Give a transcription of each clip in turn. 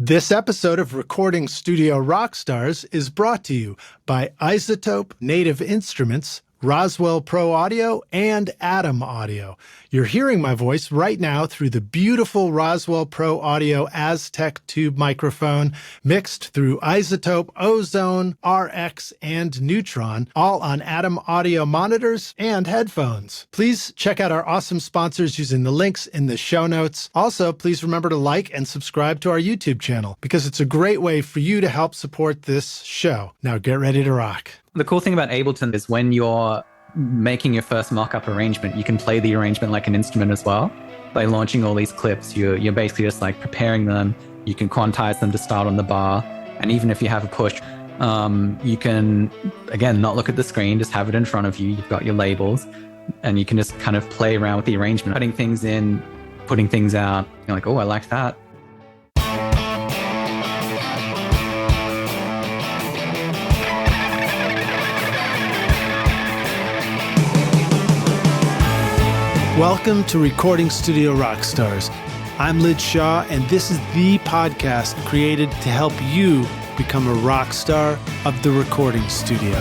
This episode of Recording Studio Rockstars is brought to you by iZotope, Native Instruments, Roswell Pro Audio, and Atom Audio. You're hearing my voice right now through the beautiful Roswell Pro Audio Aztec tube microphone, mixed through iZotope, Ozone, RX, and Neutron, all on Atom Audio monitors and headphones. Please check out our awesome sponsors using the links in the show notes. Also, please remember to like and subscribe to our YouTube channel because it's a great way for you to help support this show. Now get ready to rock. The cool thing about Ableton is when you're making your first mock-up arrangement, you can play the arrangement like an instrument as well. By launching all these clips, you're basically just like preparing them. You can quantize them to start on the bar. And even if you have a push, you can, again, not look at the screen, just have it in front of you. You've got your labels and you can just kind of play around with the arrangement, putting things in, putting things out. You're like, oh, I like that. Welcome to Recording Studio Rockstars. I'm Lid Shaw, and this is the podcast created to help you become a rock star of the recording studio.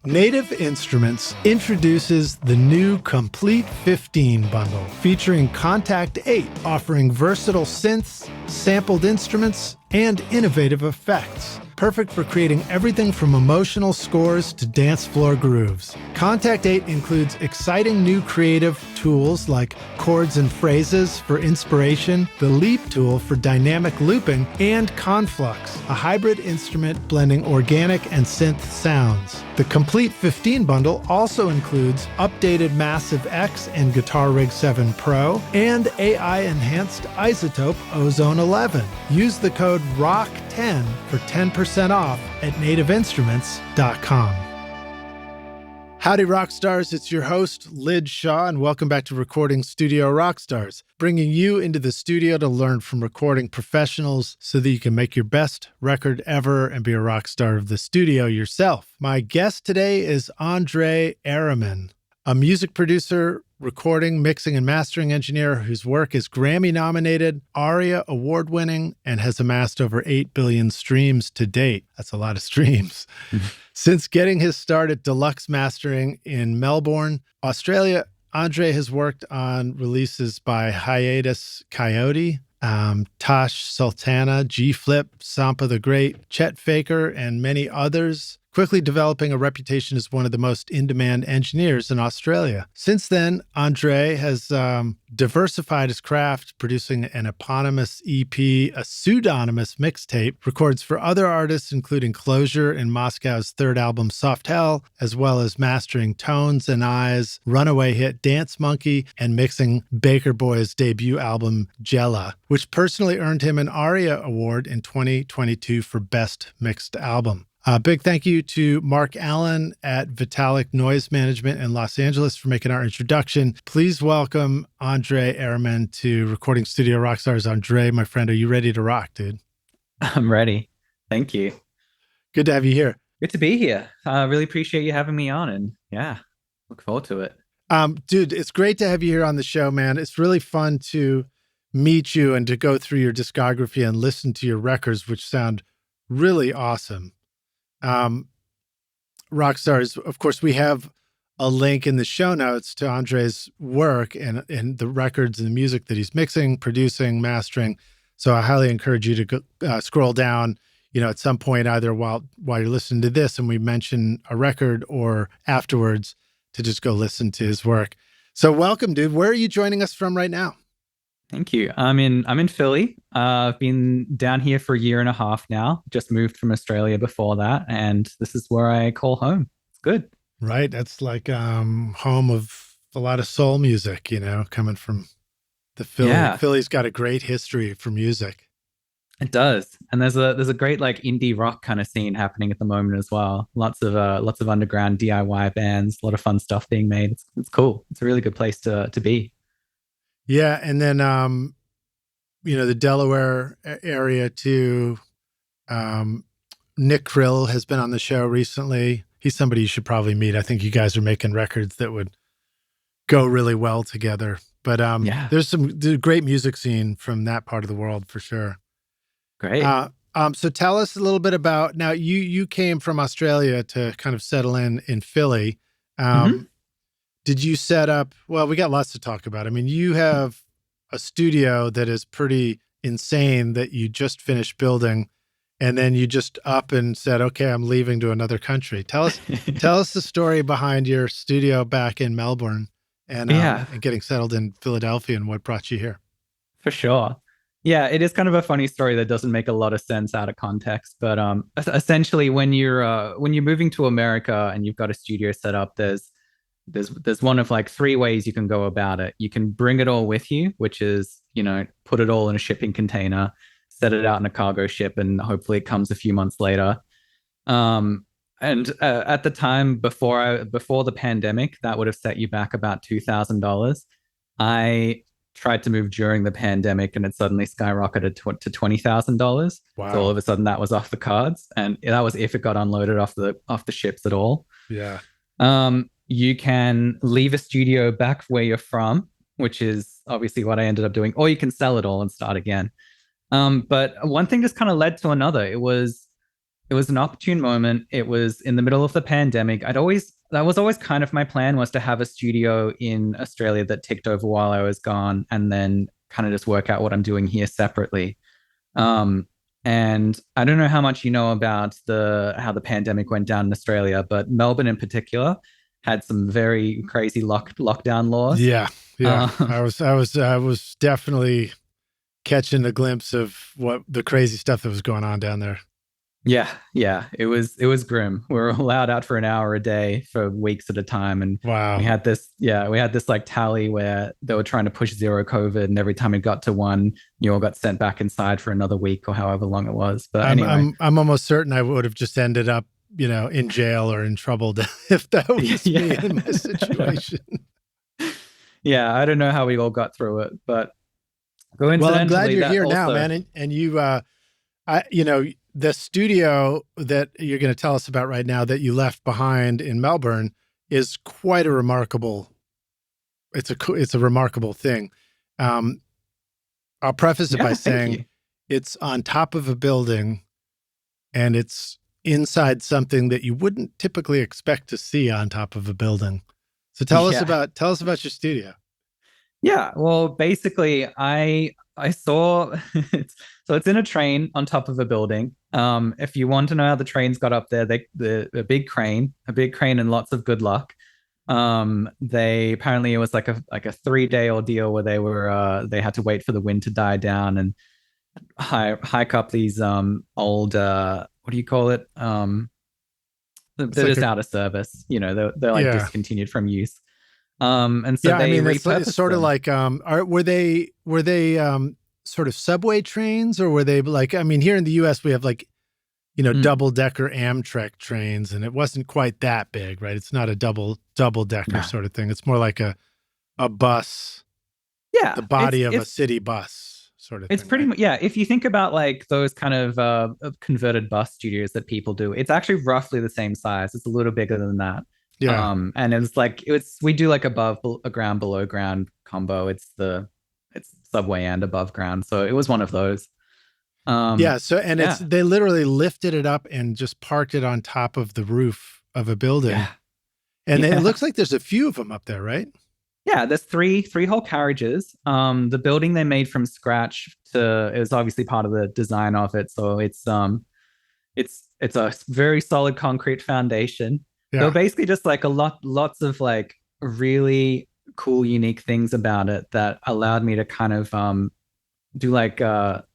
Native Instruments introduces the new Complete 15 bundle, featuring Contact 8, offering versatile synths, sampled instruments, and innovative effects. Perfect for creating everything from emotional scores to dance floor grooves. Contact 8 includes exciting new creative tools like chords and phrases for inspiration, the Leap tool for dynamic looping, and Conflux, a hybrid instrument blending organic and synth sounds. The Complete 15 bundle also includes updated Massive X and Guitar Rig 7 Pro and AI-enhanced iZotope Ozone 11. Use the code ROCK10 for 10% off at nativeinstruments.com. Howdy Rockstars, it's your host Lid Shaw and welcome back to Recording Studio Rockstars, bringing you into the studio to learn from recording professionals so that you can make your best record ever and be a rock star of the studio yourself. My guest today is Andrei Eremin, a music producer, recording, mixing, and mastering engineer whose work is Grammy-nominated, ARIA award-winning, and has amassed over 8 billion streams to date. That's a lot of streams. Since getting his start at Deluxe Mastering in Melbourne, Australia, Andrei has worked on releases by Hiatus Kaiyote, Tash Sultana, G-Flip, Sampa the Great, Chet Faker, and many others, quickly developing a reputation as one of the most in-demand engineers in Australia. Since then, Andrei has diversified his craft, producing an eponymous EP, a pseudonymous mixtape, records for other artists, including Closure and Moscow's third album, Soft Hell, as well as mastering Tones and Eyes, runaway hit Dance Monkey, and mixing Baker Boy's debut album, Gela, which personally earned him an ARIA award in 2022 for Best Mixed Album. Big thank you to Mark Allen at Vitalic Noise Management in Los Angeles for making our introduction. Please welcome Andrei Eremin to Recording Studio Rockstars. Andrei, my friend, are you ready to rock, dude? I'm ready. Thank you. Good to have you here. Good to be here. I really appreciate you having me on, and yeah, look forward to it. Dude, it's great to have you here on the show, man. It's really fun to meet you and to go through your discography and listen to your records, which sound really awesome. Rockstars, of course, we have a link in the show notes to Andrei's work and the records and the music that he's mixing, producing, mastering. So I highly encourage you to go, scroll down, at some point, either while you're listening to this and we mention a record or afterwards to just go listen to his work. So welcome, dude. Where are you joining us from right now? Thank you. I'm in Philly. I've been down here for a year and a half now. Just moved from Australia before that, and this is where I call home. It's good. Right. That's like home of a lot of soul music, coming from the Philly. Yeah. Philly's got a great history for music. It does. And there's a great like indie rock kind of scene happening at the moment as well. Lots of underground DIY bands, a lot of fun stuff being made. It's cool. It's a really good place to be. Yeah, and then the Delaware area too. Nick Krill has been on the show recently. He's somebody you should probably meet. I think you guys are making records that would go really well together. But Yeah, there's some great music scene from that part of the world for sure. great. So tell us a little bit about, now you came from Australia to kind of settle in Philly. Hmm. Did you set up, well, we got lots to talk about. I mean, you have a studio that is pretty insane that you just finished building, and then you just up and said, okay, I'm leaving to another country. Tell us the story behind your studio back in Melbourne Yeah, and getting settled in Philadelphia and what brought you here. for sure. Yeah, it is kind of a funny story that doesn't make a lot of sense out of context. But essentially, when you're moving to America and you've got a studio set up, there's one of like three ways you can go about it. You can bring it all with you, which is, put it all in a shipping container, set it out in a cargo ship, and hopefully it comes a few months later. And at the time before the pandemic, that would have set you back about $2,000. I tried to move during the pandemic, and it suddenly skyrocketed to $20,000. So all Wow. of a sudden, that was off the cards, and that was if it got unloaded off the ships at all. Yeah. You can leave a studio back where you're from, which is obviously what I ended up doing, or you can sell it all and start again. But one thing just kind of led to another. It was an opportune moment. It was in the middle of the pandemic. That was always kind of my plan, was to have a studio in Australia that ticked over while I was gone, and then kind of just work out what I'm doing here separately. Um, and I don't know how much you know about how the pandemic went down in Australia, but Melbourne in particular had some very crazy lockdown laws. Yeah. Yeah. Uh, I was definitely catching a glimpse of what the crazy stuff that was going on down there. yeah, it was grim. We were allowed out for an hour a day for weeks at a time, and we Wow. had this like tally where they were trying to push zero COVID, and every time it got to one, you all got sent back inside for another week or however long it was. But anyway, I'm almost certain I would have just ended up, in jail or in trouble if that was me yeah, in my situation. yeah, I don't know how we all got through it, but Well, I'm glad coincidentally, you're that here now, also. man. And the studio that you're going to tell us about right now that you left behind in Melbourne is quite a remarkable. It's a remarkable thing. Um, I'll preface it by Yeah, thank saying you. it's on top of a building and it's inside something that you wouldn't typically expect to see on top of a building. So Yeah. tell us about your studio. Yeah, well, basically, I saw it's in a train on top of a building. If you want to know how the trains got up there, a big crane, and lots of good luck. They apparently, it was like a 3-day ordeal where they had to wait for the wind to die down and hike up these old what do you call it? It's They're like just a out of service. They're like Yeah. discontinued from use. And so Yeah, I they mean it's repurposed sort of them. like were they sort of subway trains, or were they like, I mean, here in the US we have like, Mm, double decker Amtrak trains, and it wasn't quite that big, right? It's not a double decker no. sort of thing. It's more like a bus, the Yeah, body of a city bus sort of it's thing, pretty right? much, yeah. If you think about like those kind of converted bus studios that people do, it's actually roughly the same size. It's a little bigger than that. Yeah. And it's we do like above a ground, below ground combo. It's subway and above ground. So it was one of those. Yeah, so and it's Yeah, they literally lifted it up and just parked it on top of the roof of a building. yeah, And it yeah. looks like there's a few of them up there, right? Yeah, there's three whole carriages. The building they made from scratch to it was obviously part of the design of it. So it's a very solid concrete foundation. There were Yeah. basically just like lots of like really cool, unique things about it that allowed me to kind of do like the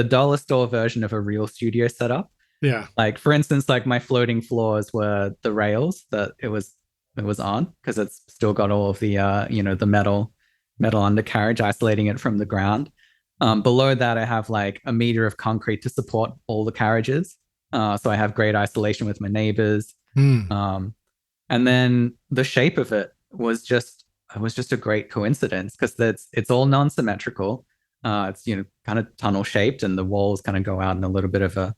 dollar store version of a real studio setup. Yeah. Like for instance, like my floating floors were the rails that it was on because it's still got all of the the metal undercarriage isolating it from the ground. Below that, I have like a meter of concrete to support all the carriages. So I have great isolation with my neighbors. Hmm. Um, and then the shape of it was just a great coincidence because it's all non-symmetrical. It's kind of tunnel shaped, and the walls kind of go out in a little bit of a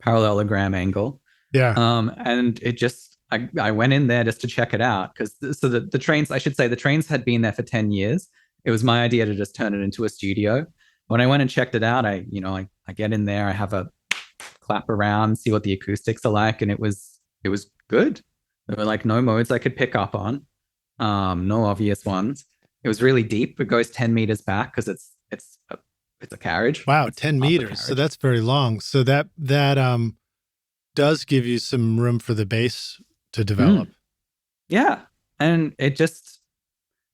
parallelogram angle. Yeah. And I went in there just to check it out because the trains, I should say, the trains had been there for 10 years. It was my idea to just turn it into a studio. When I went and checked it out, I get in there, I have a clap around, see what the acoustics are like, and it was good. There were like no modes I could pick up on, no obvious ones. It was really deep. It goes 10 meters back because it's a carriage. Wow, It's 10 half a meters. So carriage. that's very long. So that does give you some room for the bass to develop. Yeah, and it just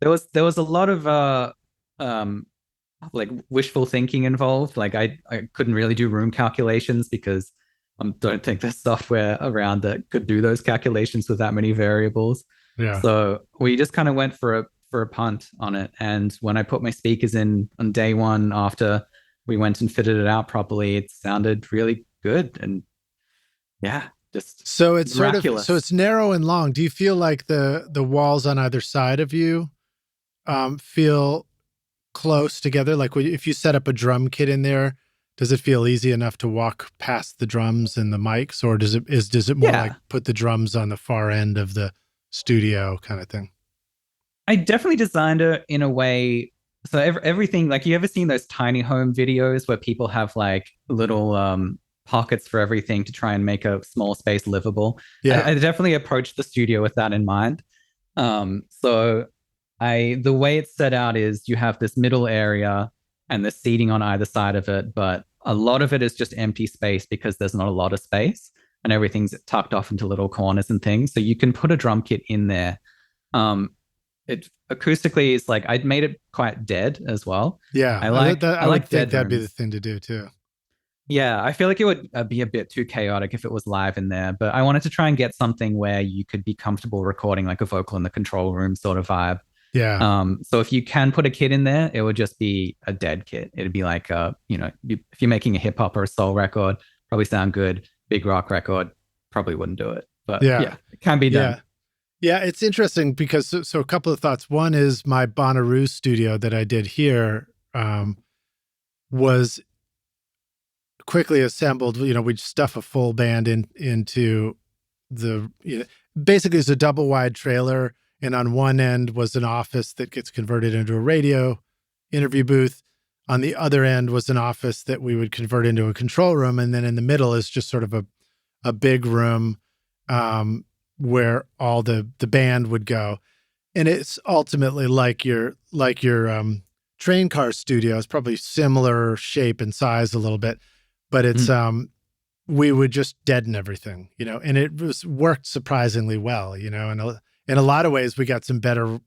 there was a lot of um like wishful thinking involved. Like I couldn't really do room calculations because I don't think there's software around that could do those calculations with that many variables. Yeah. So we just kind of went for a punt on it. And when I put my speakers in on day one after we went and fitted it out properly, it sounded really good. And yeah, just So it's miraculous. so it's narrow and long. Do you feel like the walls on either side of you feel close together? Like if you set up a drum kit in there, does it feel easy enough to walk past the drums and the mics, or does it more Yeah. like put the drums on the far end of the studio kind of thing? I definitely designed it in a way. So everything, like, you ever seen those tiny home videos where people have like little pockets for everything to try and make a small space livable? Yeah. I definitely approached the studio with that in mind. So the way it's set out is you have this middle area and the seating on either side of it, but a lot of it is just empty space because there's not a lot of space and everything's tucked off into little corners and things. So you can put a drum kit in there. It acoustically is like, I'd made it quite dead as well. Yeah. I like I would think dead that'd be the rooms. thing to do too. Yeah, I feel like it would be a bit too chaotic if it was live in there, but I wanted to try and get something where you could be comfortable recording like a vocal in the control room sort of vibe. Yeah. So if you can put a kit in there, it would just be a dead kit. It'd be like, if you're making a hip hop or a soul record, probably sound good. Big rock record, probably wouldn't do it. But yeah, it can be done. Yeah. Yeah, it's interesting because so a couple of thoughts. One is my Bonnaroo studio that I did here was quickly assembled. We'd stuff a full band into the basically it's a double wide trailer, and on one end was an office that gets converted into a radio interview booth. On the other end was an office that we would convert into a control room, and then in the middle is just sort of a big room where all the band would go. And it's ultimately like your train car studio. It's probably similar shape and size a little bit, but it's we would just deaden everything, and it worked surprisingly well, and in a lot of ways we got some better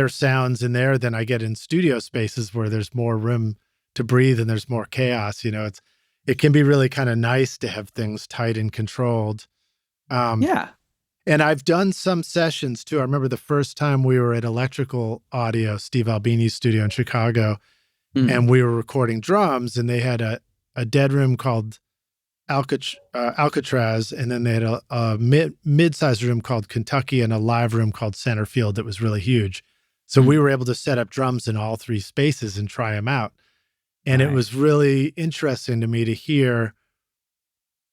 sounds in there than I get in studio spaces where there's more room to breathe and there's more chaos. It can be really kind of nice to have things tight and controlled. Yeah. And I've done some sessions too. I remember the first time we were at Electrical Audio, Steve Albini's studio in Chicago, and we were recording drums, and they had a dead room called Alcatraz, and then they had a mid-sized room called Kentucky and a live room called Center Field that was really huge. So we were able to set up drums in all three spaces and try them out. And it was really interesting to me to hear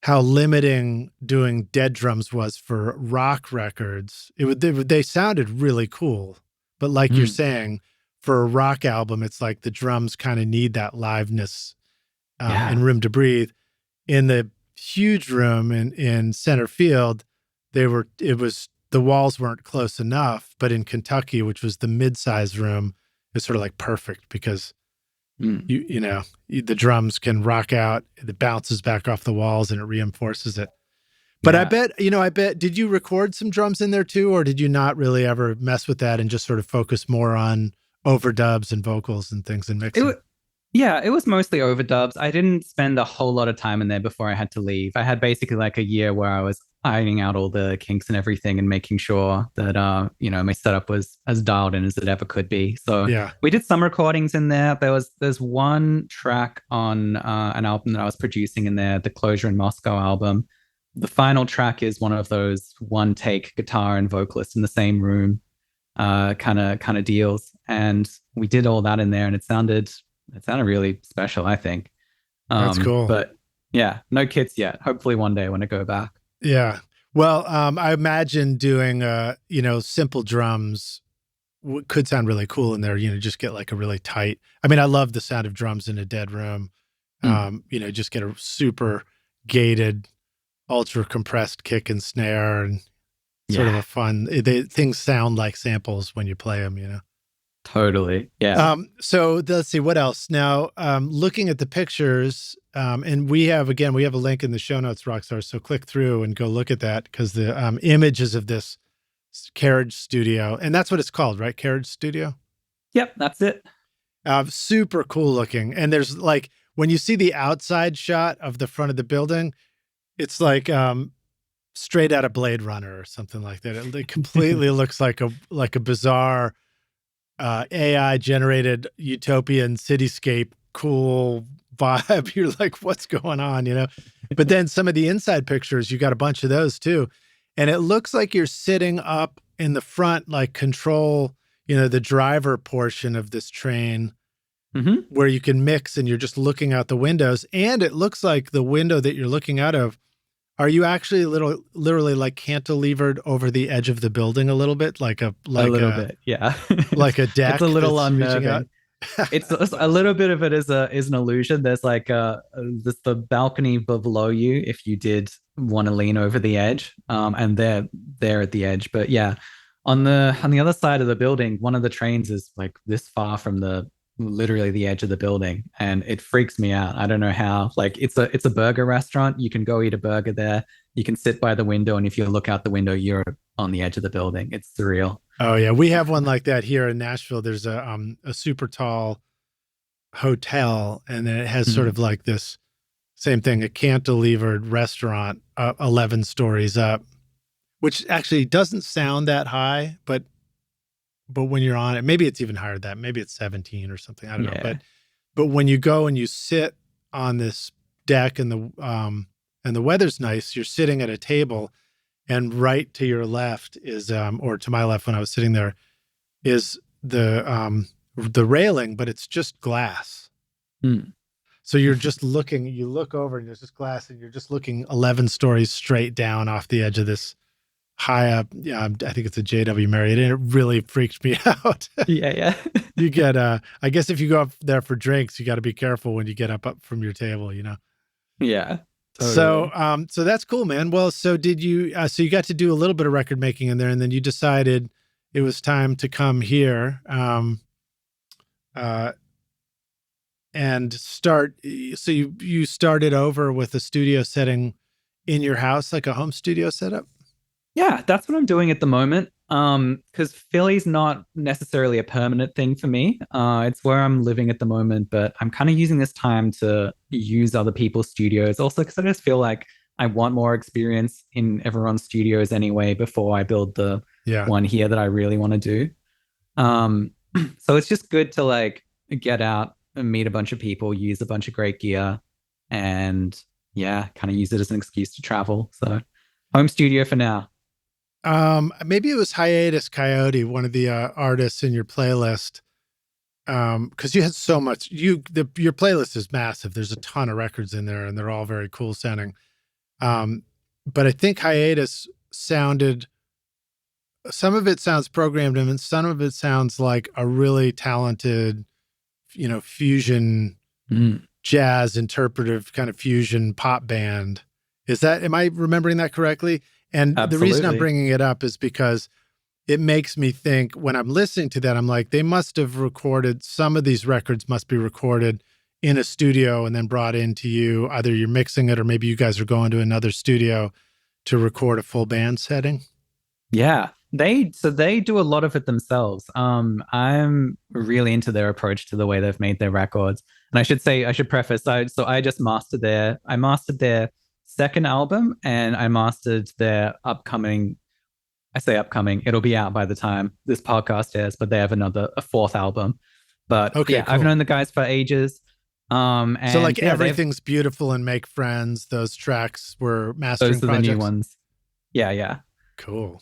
how limiting doing dead drums was for rock records. They sounded really cool, but like you're saying, for a rock album, it's like the drums kind of need that liveness and room to breathe. In the huge room in Center Field, the walls weren't close enough, but in Kentucky, which was the mid-sized room, it's sort of like perfect because the drums can rock out, it bounces back off the walls and it reinforces it. But I bet, did you record some drums in there too, or did you not really ever mess with that and just sort of focus more on overdubs and vocals and things and mixing? It was mostly overdubs. I didn't spend a whole lot of time in there before I had to leave. I had basically like a year where I was ironing out all the kinks and everything and making sure that my setup was as dialed in as it ever could be. So we did some recordings in there. There's one track on an album that I was producing in there, the Closure in Moscow album. The final track is one of those one take guitar and vocalist in the same room kind of deals. And we did all that in there, and it sounded really special, I think. That's cool. But yeah, no kits yet. Hopefully one day when I go back. Yeah. Well, I imagine doing, simple drums could sound really cool in there, just get like a really tight. I mean, I love the sound of drums in a dead room. Just get a super gated, ultra compressed kick and snare and sort of a fun, things sound like samples when you play them. Totally. Yeah. So let's see what else. Now, looking at the pictures, and we have a link in the show notes, Rockstar. So click through and go look at that because the images of this Carriage studio, and that's what it's called, right? Carriage Studio. Yep, that's it. Super cool looking. And there's like, when you see the outside shot of the front of the building, it's like straight out of Blade Runner or something like that. It completely looks like a bizarre AI generated utopian cityscape, cool vibe. You're like, what's going on, But then some of the inside pictures, you got a bunch of those too. And it looks like you're sitting up in the front, like control, the driver portion of this train where you can mix and you're just looking out the windows. And it looks like the window that you're looking out of, are you actually literally like cantilevered over the edge of the building a little bit? Like a little bit, yeah. Like a deck. It's a little unnerving. It's a little bit of it is an illusion. There's like the balcony below you if you did want to lean over the edge, and they're at the edge. But yeah, on the other side of the building, one of the trains is like this far from literally the edge of the building, and it freaks me out. I don't know how. Like it's a burger restaurant. You can go eat a burger there. You can sit by the window, and if you look out the window, you're on the edge of the building. It's surreal. Oh yeah, we have one like that here in Nashville. There's a super tall hotel, and then it has sort of like this same thing, a cantilevered restaurant 11 stories up, which actually doesn't sound that high, but when you're on it, maybe it's even higher than that. Maybe it's 17 or something. I don't know. But when you go and you sit on this deck and the weather's nice, you're sitting at a table. And right to your left is, or to my left when I was sitting there, is the railing, but it's just glass. So you're just looking. You look over, and there's just glass, and you're just looking 11 stories straight down off the edge of this high up. Yeah, I think it's a JW Marriott, and it really freaked me out. Yeah. You get, I guess, if you go up there for drinks, you got to be careful when you get up from your table. Yeah. Totally. So that's cool, man. Well, so did you, so you got to do a little bit of record making in there, and then you decided it was time to come here, and start. So you started over with a studio setting in your house, like a home studio setup? Yeah, that's what I'm doing at the moment. Because Philly's not necessarily a permanent thing for me. It's where I'm living at the moment, but I'm kind of using this time to use other people's studios. Also, because I just feel like I want more experience in everyone's studios anyway before I build the one here that I really want to do. So it's just good to like get out and meet a bunch of people, use a bunch of great gear, and kind of use it as an excuse to travel. So home studio for now. Maybe it was Hiatus Kaiyote, one of the artists in your playlist. Because you had so much. Your playlist is massive. There's a ton of records in there, and they're all very cool sounding. But I think Hiatus sounded. Some of it sounds programmed, and some of it sounds like a really talented, fusion, jazz, interpretive kind of fusion pop band. Am I remembering that correctly? And Absolutely. The reason I'm bringing it up is because it makes me think when I'm listening to that, I'm like, they must have recorded, some of these records must be recorded in a studio and then brought into you. Either you're mixing it or maybe you guys are going to another studio to record a full band setting. Yeah, they do a lot of it themselves. I'm really into their approach to the way they've made their records. And I should preface, I just mastered their second album, and I mastered their upcoming, I say upcoming, it'll be out by the time this podcast airs, but they have a fourth album. But okay, yeah, cool. I've known the guys for ages. And so like Everything's Beautiful and Make Friends, those tracks were mastering those are projects? The new ones. Yeah. Cool.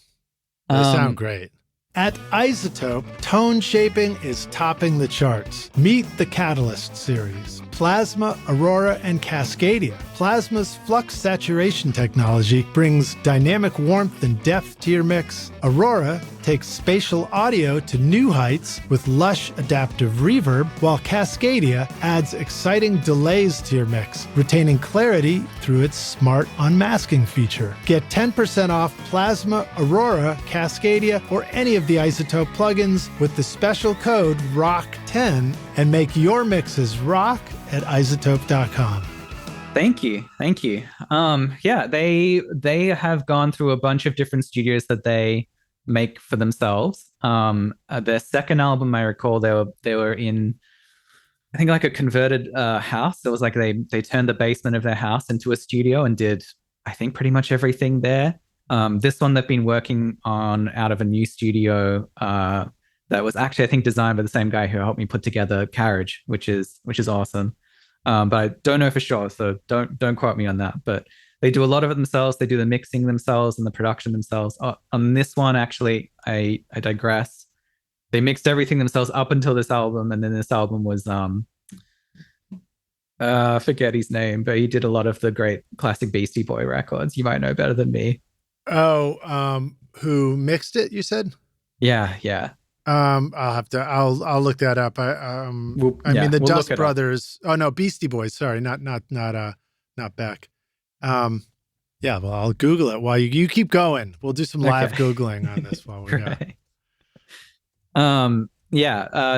They sound great. At Isotope, tone shaping is topping the charts. Meet the Catalyst series, Plasma, Aurora, and Cascadia. Plasma's flux saturation technology brings dynamic warmth and depth to your mix. Aurora takes spatial audio to new heights with lush adaptive reverb, while Cascadia adds exciting delays to your mix, retaining clarity through its smart unmasking feature. Get 10% off Plasma, Aurora, Cascadia, or any of the iZotope plugins with the special code ROCK10 and make your mixes rock at iZotope.com. Thank you. Yeah, they have gone through a bunch of different studios that they make for themselves. Their second album, I recall, they were in, I think, like a converted house. It was like they turned the basement of their house into a studio and did, I think, pretty much everything there. This one they've been working on out of a new studio that was actually, I think, designed by the same guy who helped me put together Carriage, which is awesome. But I don't know for sure, so don't quote me on that. But they do a lot of it themselves. They do the mixing themselves and the production themselves. On this one, actually, I digress. They mixed everything themselves up until this album, and then this album was forget his name, but he did a lot of the great classic Beastie Boy records. You might know better than me. Oh, who mixed it? You said? Yeah. I'll look that up. I mean the Dust Brothers. Oh no, Beastie Boys. Sorry, not Beck. Yeah, well, I'll Google it while you keep going. We'll do some live Googling on this while we go.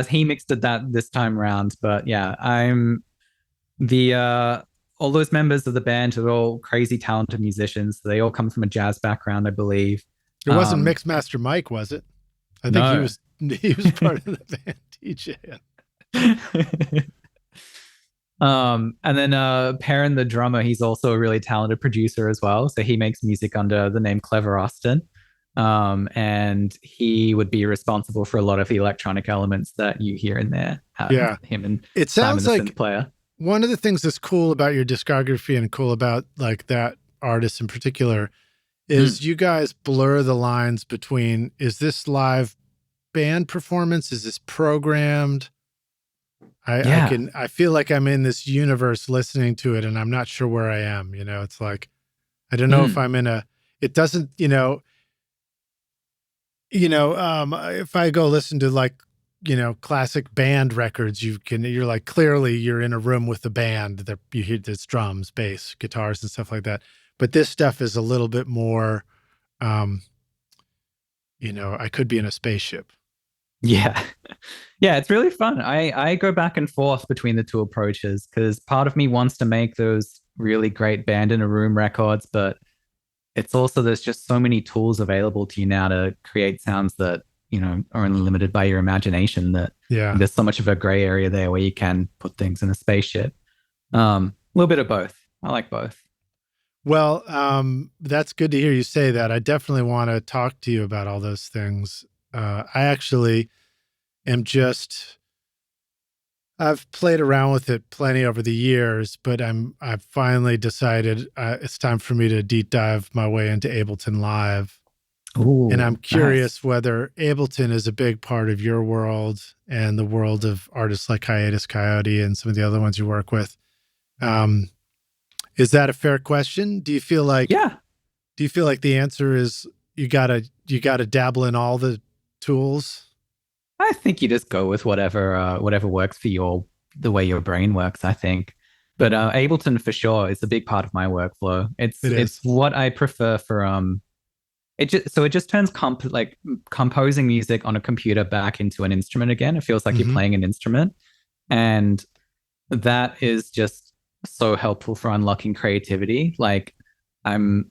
He mixed it this time around, but yeah, I'm all those members of the band are all crazy talented musicians. They all come from a jazz background, I believe. It wasn't Mixmaster Mike, was it? I think he was part of the band DJ. And then Perrin, the drummer, he's also a really talented producer as well. So he makes music under the name Clever Austin. And he would be responsible for a lot of the electronic elements that you hear in there. Him and it sounds like synth player. One of the things that's cool about your discography and cool about like that artist in particular is you guys blur the lines between, is this live band performance? Is this programmed? I feel like I'm in this universe listening to it and I'm not sure where I am. You know, it's like, I don't know if I'm in it doesn't, if I go listen to like, classic band records, you're like, clearly you're in a room with the band that you hear this drums, bass, guitars and stuff like that. But this stuff is a little bit more, I could be in a spaceship. Yeah. Yeah, it's really fun. I go back and forth between the two approaches because part of me wants to make those really great band in a room records, but it's also, there's just so many tools available to you now to create sounds that, are only limited by your imagination, that there's so much of a gray area there where you can put things in a spaceship. A little bit of both. I like both. Well, that's good to hear you say that. I definitely want to talk to you about all those things. I actually I've played around with it plenty over the years, but I've finally decided it's time for me to deep dive my way into Ableton Live. Ooh, and I'm curious whether Ableton is a big part of your world and the world of artists like Hiatus Kaiyote and some of the other ones you work with. Is that a fair question? Do you feel like the answer is you gotta dabble in all the tools? I think you just go with whatever works for the way your brain works, I think. But Ableton for sure is a big part of my workflow. It's what I prefer for it just turns composing music on a computer back into an instrument again. It feels like you're playing an instrument, and that is just so helpful for unlocking creativity. Like I'm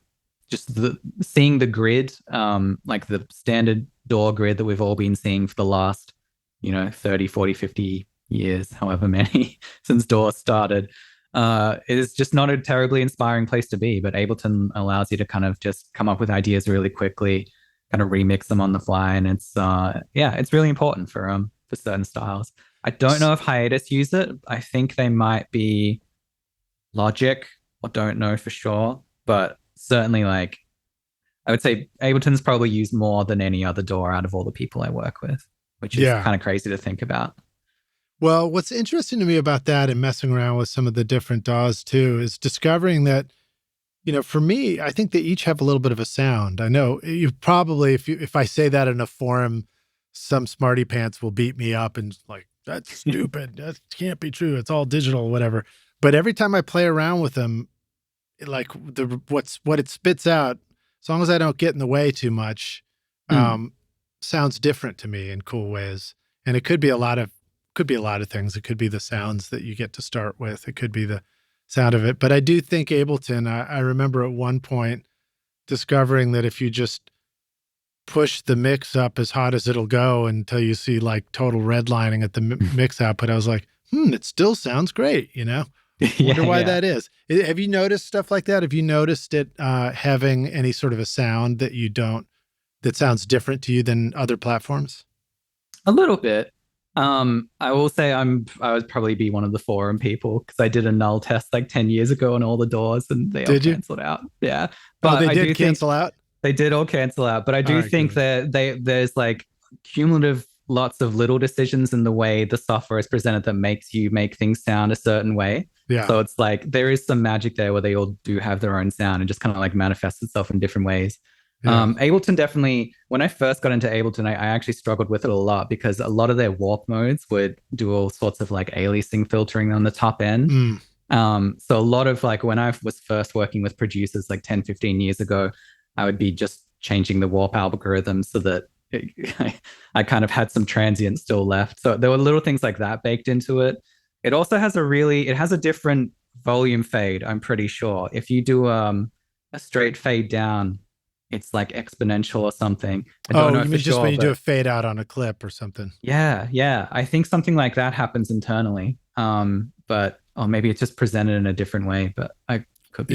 just seeing the grid, like the standard DAW grid that we've all been seeing for the last, 30, 40, 50 years, however many since DAW started. It is just not a terribly inspiring place to be, but Ableton allows you to kind of just come up with ideas really quickly, kind of remix them on the fly. And it's really important for certain styles. I don't know if Hiatus use it. I think they might be Logic, or don't know for sure, but certainly I would say Ableton's probably used more than any other DAW out of all the people I work with, which is kind of crazy to think about. Well, what's interesting to me about that and messing around with some of the different DAWs too is discovering that, for me, I think they each have a little bit of a sound. I know you probably, if I say that in a forum, some smarty pants will beat me up and like, that's stupid. That can't be true. It's all digital, whatever. But every time I play around with them, like what it spits out, as long as I don't get in the way too much, sounds different to me in cool ways. And it could be a lot of things. It could be the sounds that you get to start with. It could be the sound of it. But I do think Ableton, I remember at one point discovering that if you just push the mix up as hot as it'll go until you see like total redlining at the mix output, I was like, it still sounds great, Wonder why that is. Have you noticed stuff like that? Have you noticed it having any sort of a sound that sounds different to you than other platforms? A little bit. I will say I would probably be one of the forum people because I did a null test like 10 years ago on all the DAWs and they all canceled out. Yeah. But they did cancel out? They did all cancel out. But I do think that there's like cumulative lots of little decisions in the way the software is presented that makes you make things sound a certain way. Yeah. So it's like there is some magic there where they all do have their own sound and just kind of like manifests itself in different ways. Yeah. Ableton definitely, when I first got into Ableton, I actually struggled with it a lot because a lot of their warp modes would do all sorts of like aliasing filtering on the top end. So a lot of like when I was first working with producers like 10, 15 years ago, I would be just changing the warp algorithm so that I kind of had some transient still left. So there were little things like that baked into it. It also has it has a different volume fade, I'm pretty sure. If you do a straight fade down, it's like exponential or something. I don't know you mean just when you do a fade out on a clip or something? Yeah. I think something like that happens internally. But maybe it's just presented in a different way. But that could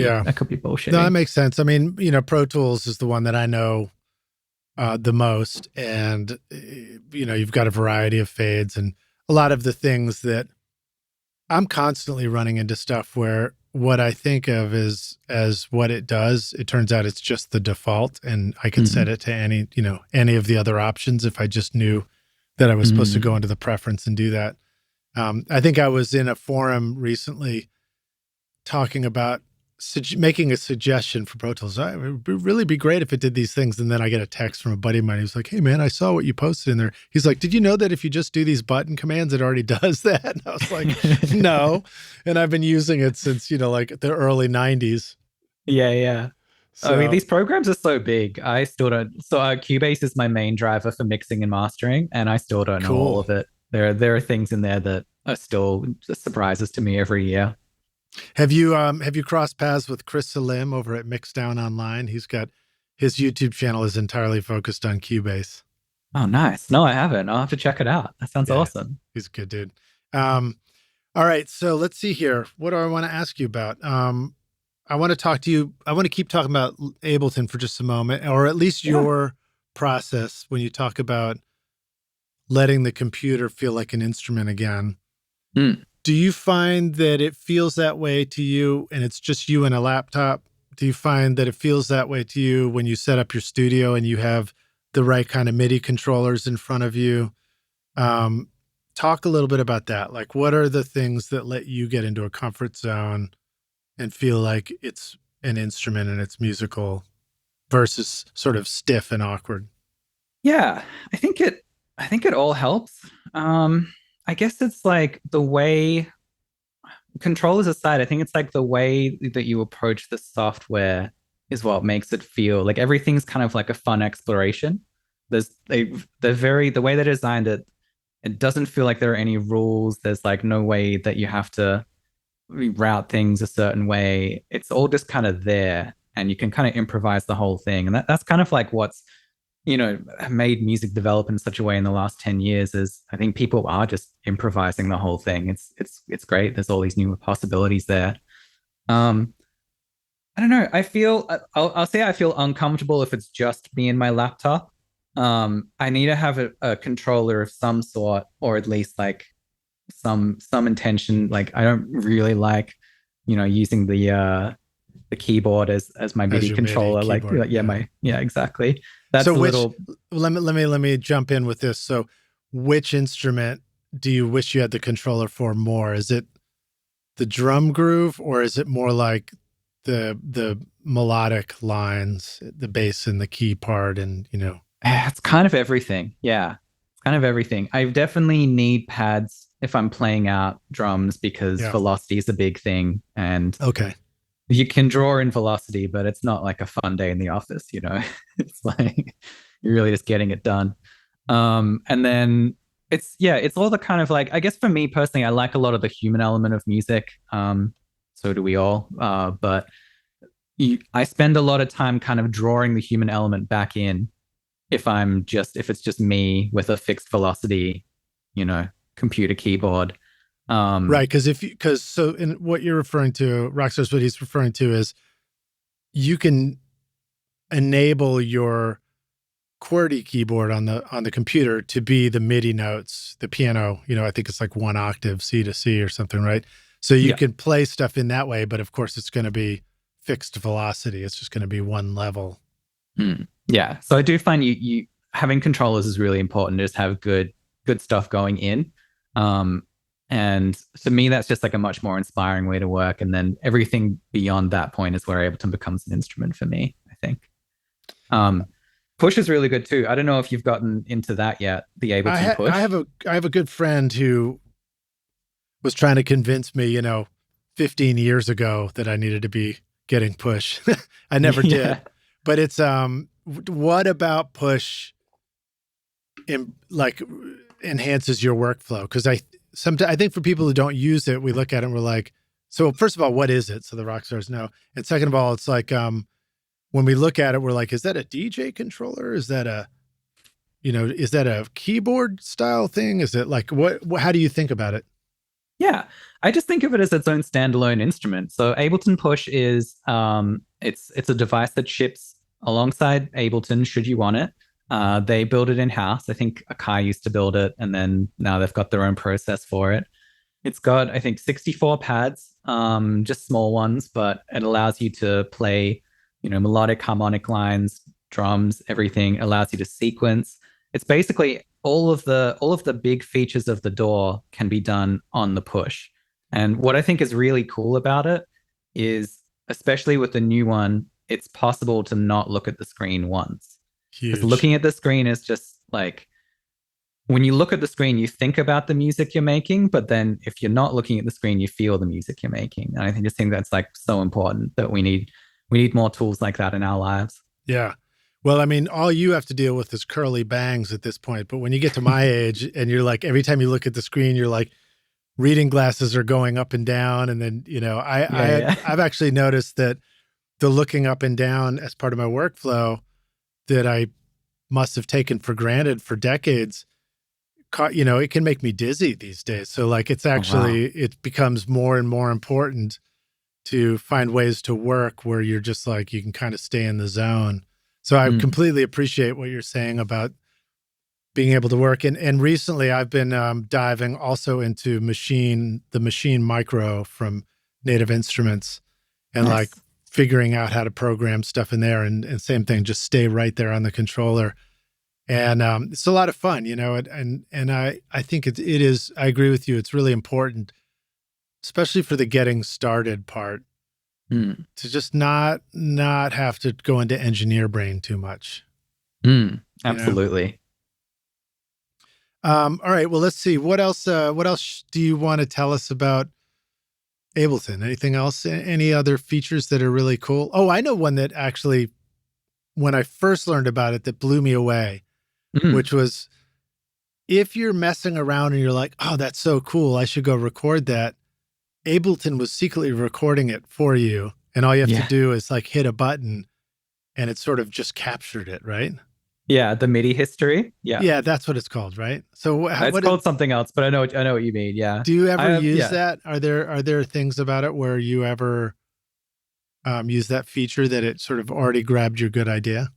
be bullshit. No, that makes sense. I mean, Pro Tools is the one that I know the most, and you've got a variety of fades and a lot of the things that I'm constantly running into stuff where what I think of as what it does, it turns out it's just the default, and I could set it to any of the other options if I just knew that I was supposed to go into the preference and do that. I think I was in a forum recently talking about making a suggestion for Pro Tools. It would really be great if it did these things. And then I get a text from a buddy of mine. He was like, hey man, I saw what you posted in there. He's like, did you know that if you just do these button commands, it already does that? And I was like, no. And I've been using it since, like the early 90s. Yeah. So, I mean, these programs are so big. I still don't. So Cubase is my main driver for mixing and mastering, and I still don't know all of it. There are things in there that are still just surprises to me every year. Have you crossed paths with Chris Salim over at Mixdown Online? He's got his YouTube channel is entirely focused on Cubase. Oh, nice. No, I haven't. I'll have to check it out. That sounds awesome. He's a good dude. All right, so let's see here. What do I want to ask you about? I want to talk to you. I want to keep talking about Ableton for just a moment, or at least your process when you talk about letting the computer feel like an instrument again. Do you find that it feels that way to you and it's just you and a laptop? Do you find that it feels that way to you when you set up your studio and you have the right kind of MIDI controllers in front of you? Talk a little bit about that. Like, what are the things that let you get into a comfort zone and feel like it's an instrument and it's musical versus sort of stiff and awkward? Yeah, I think it all helps. I guess it's like the way, controllers aside, I think it's like the way that you approach the software is what makes it feel like everything's kind of like a fun exploration. The way they designed it, it doesn't feel like there are any rules. There's like no way that you have to route things a certain way. It's all just kind of there and you can kind of improvise the whole thing. And that's kind of like what's made music develop in such a way in the last 10 years is I think people are just improvising the whole thing. It's great. There's all these new possibilities there. I don't know. I'll say I feel uncomfortable if it's just me and my laptop. I need to have a controller of some sort, or at least like some intention. Like I don't really like, using the keyboard as my MIDI controller. Exactly. That's so let me jump in with this. So which instrument do you wish you had the controller for more? Is it the drum groove, or is it more like the melodic lines, the bass and the key part, and It's kind of everything. Yeah. It's kind of everything. I definitely need pads if I'm playing out drums because yeah. velocity is a big thing. And Okay. you can draw in velocity, but it's not like a fun day in the office, It's like you're really just getting it done. And then it's all the kind of like, I guess for me personally, I like a lot of the human element of music. So do we all. But I spend a lot of time kind of drawing the human element back in if it's just me with a fixed velocity, computer keyboard. Right, because so in what you're referring to, Rockstar's what he's referring to is you can enable your QWERTY keyboard on the computer to be the MIDI notes, the piano. I think it's like 1 octave C to C or something, right? So you can play stuff in that way, but of course it's going to be fixed velocity. It's just going to be one level. Yeah. So I do find you having controllers is really important. Just have good stuff going in. And to me, that's just like a much more inspiring way to work. And then everything beyond that point is where Ableton becomes an instrument for me, I think. Push is really good too. I don't know if you've gotten into that yet, the Ableton Push. I have a good friend who was trying to convince me, 15 years ago that I needed to be getting Push. I never did. But it's what about Push enhances your workflow? Because I think for people who don't use it, we look at it and we're like, so first of all, what is it? So the rock stars know. And second of all, it's like when we look at it, we're like, is that a DJ controller? Is that a keyboard style thing? Is it like how do you think about it? Yeah, I just think of it as its own standalone instrument. So Ableton Push is it's a device that ships alongside Ableton should you want it. They build it in-house. I think Akai used to build it, and then now they've got their own process for it. It's got, I think, 64 pads, just small ones, but it allows you to play, melodic, harmonic lines, drums, everything. It allows you to sequence. It's basically all of the big features of the DAW can be done on the Push. And what I think is really cool about it is, especially with the new one, it's possible to not look at the screen once. Because looking at the screen is just like, when you look at the screen, you think about the music you're making, but then if you're not looking at the screen, you feel the music you're making. And I just think that's like so important that we need more tools like that in our lives. Yeah. Well, I mean, all you have to deal with is curly bangs at this point. But when you get to my age and you're like, every time you look at the screen, you're like, reading glasses are going up and down. And then, I've actually noticed that the looking up and down as part of my workflow that I must have taken for granted for decades, it can make me dizzy these days. So like, it's actually, it becomes more and more important to find ways to work where you're just like, you can kind of stay in the zone. So I completely appreciate what you're saying about being able to work. And recently I've been diving also into the machine micro from Native Instruments and like figuring out how to program stuff in there and same thing, just stay right there on the controller. And it's a lot of fun, and I think it is, I agree with you. It's really important, especially for the getting started part, to just not have to go into engineer brain too much. Absolutely. All right. Well, let's see. What else do you want to tell us about Ableton? Anything else? Any other features that are really cool? Oh, I know one that actually, when I first learned about it, that blew me away, which was if you're messing around and you're like, oh, that's so cool, I should go record that. Ableton was secretly recording it for you. And all you have to do is like hit a button and it sort of just captured it, right? Yeah, the MIDI history. Yeah. Yeah, that's what it's called, right? So it's called something else, but I know what you mean. Yeah. Do you ever use that? Are there things about it where you ever use that feature that it sort of already grabbed your good idea?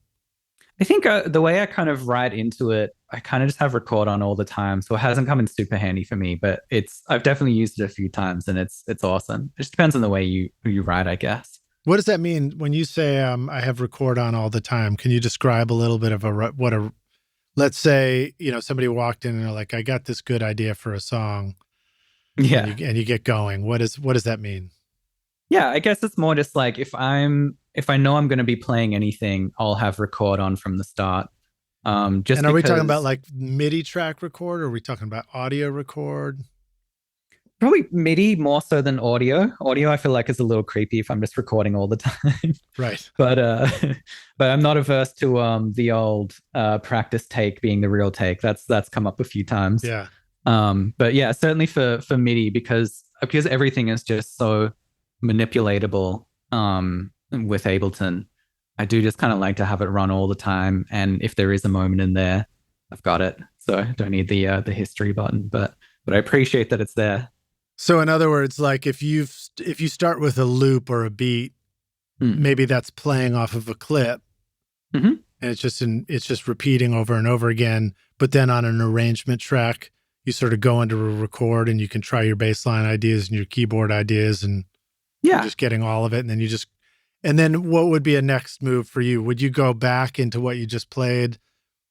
I think the way I kind of write into it, I kind of just have record on all the time. So it hasn't come in super handy for me, but I've definitely used it a few times and it's awesome. It just depends on the way you write, I guess. What does that mean when you say I have record on all the time? Can you describe a little bit of let's say, somebody walked in and they're like, I got this good idea for a song. Yeah. And you get going. What does that mean? Yeah, I guess it's more just like if I know I'm going to be playing anything, I'll have record on from the start. Just and are we talking because about like MIDI track record, or are we talking about audio record? probably MIDI more so than audio. Audio I feel like is a little creepy if I'm just recording all the time. Right. But but I'm not averse to the old practice take being the real take. That's come up a few times. Yeah. But yeah, certainly for MIDI because everything is just so manipulatable with Ableton. I do just kind of like to have it run all the time, and if there is a moment in there, I've got it. So I don't need the history button, but I appreciate that it's there. So in other words, like if you start with a loop or a beat, maybe that's playing off of a clip, and it's just repeating over and over again. But then on an arrangement track, you sort of go into a record and you can try your bass line ideas and your keyboard ideas, and you're just getting all of it. And then what would be a next move for you? Would you go back into what you just played,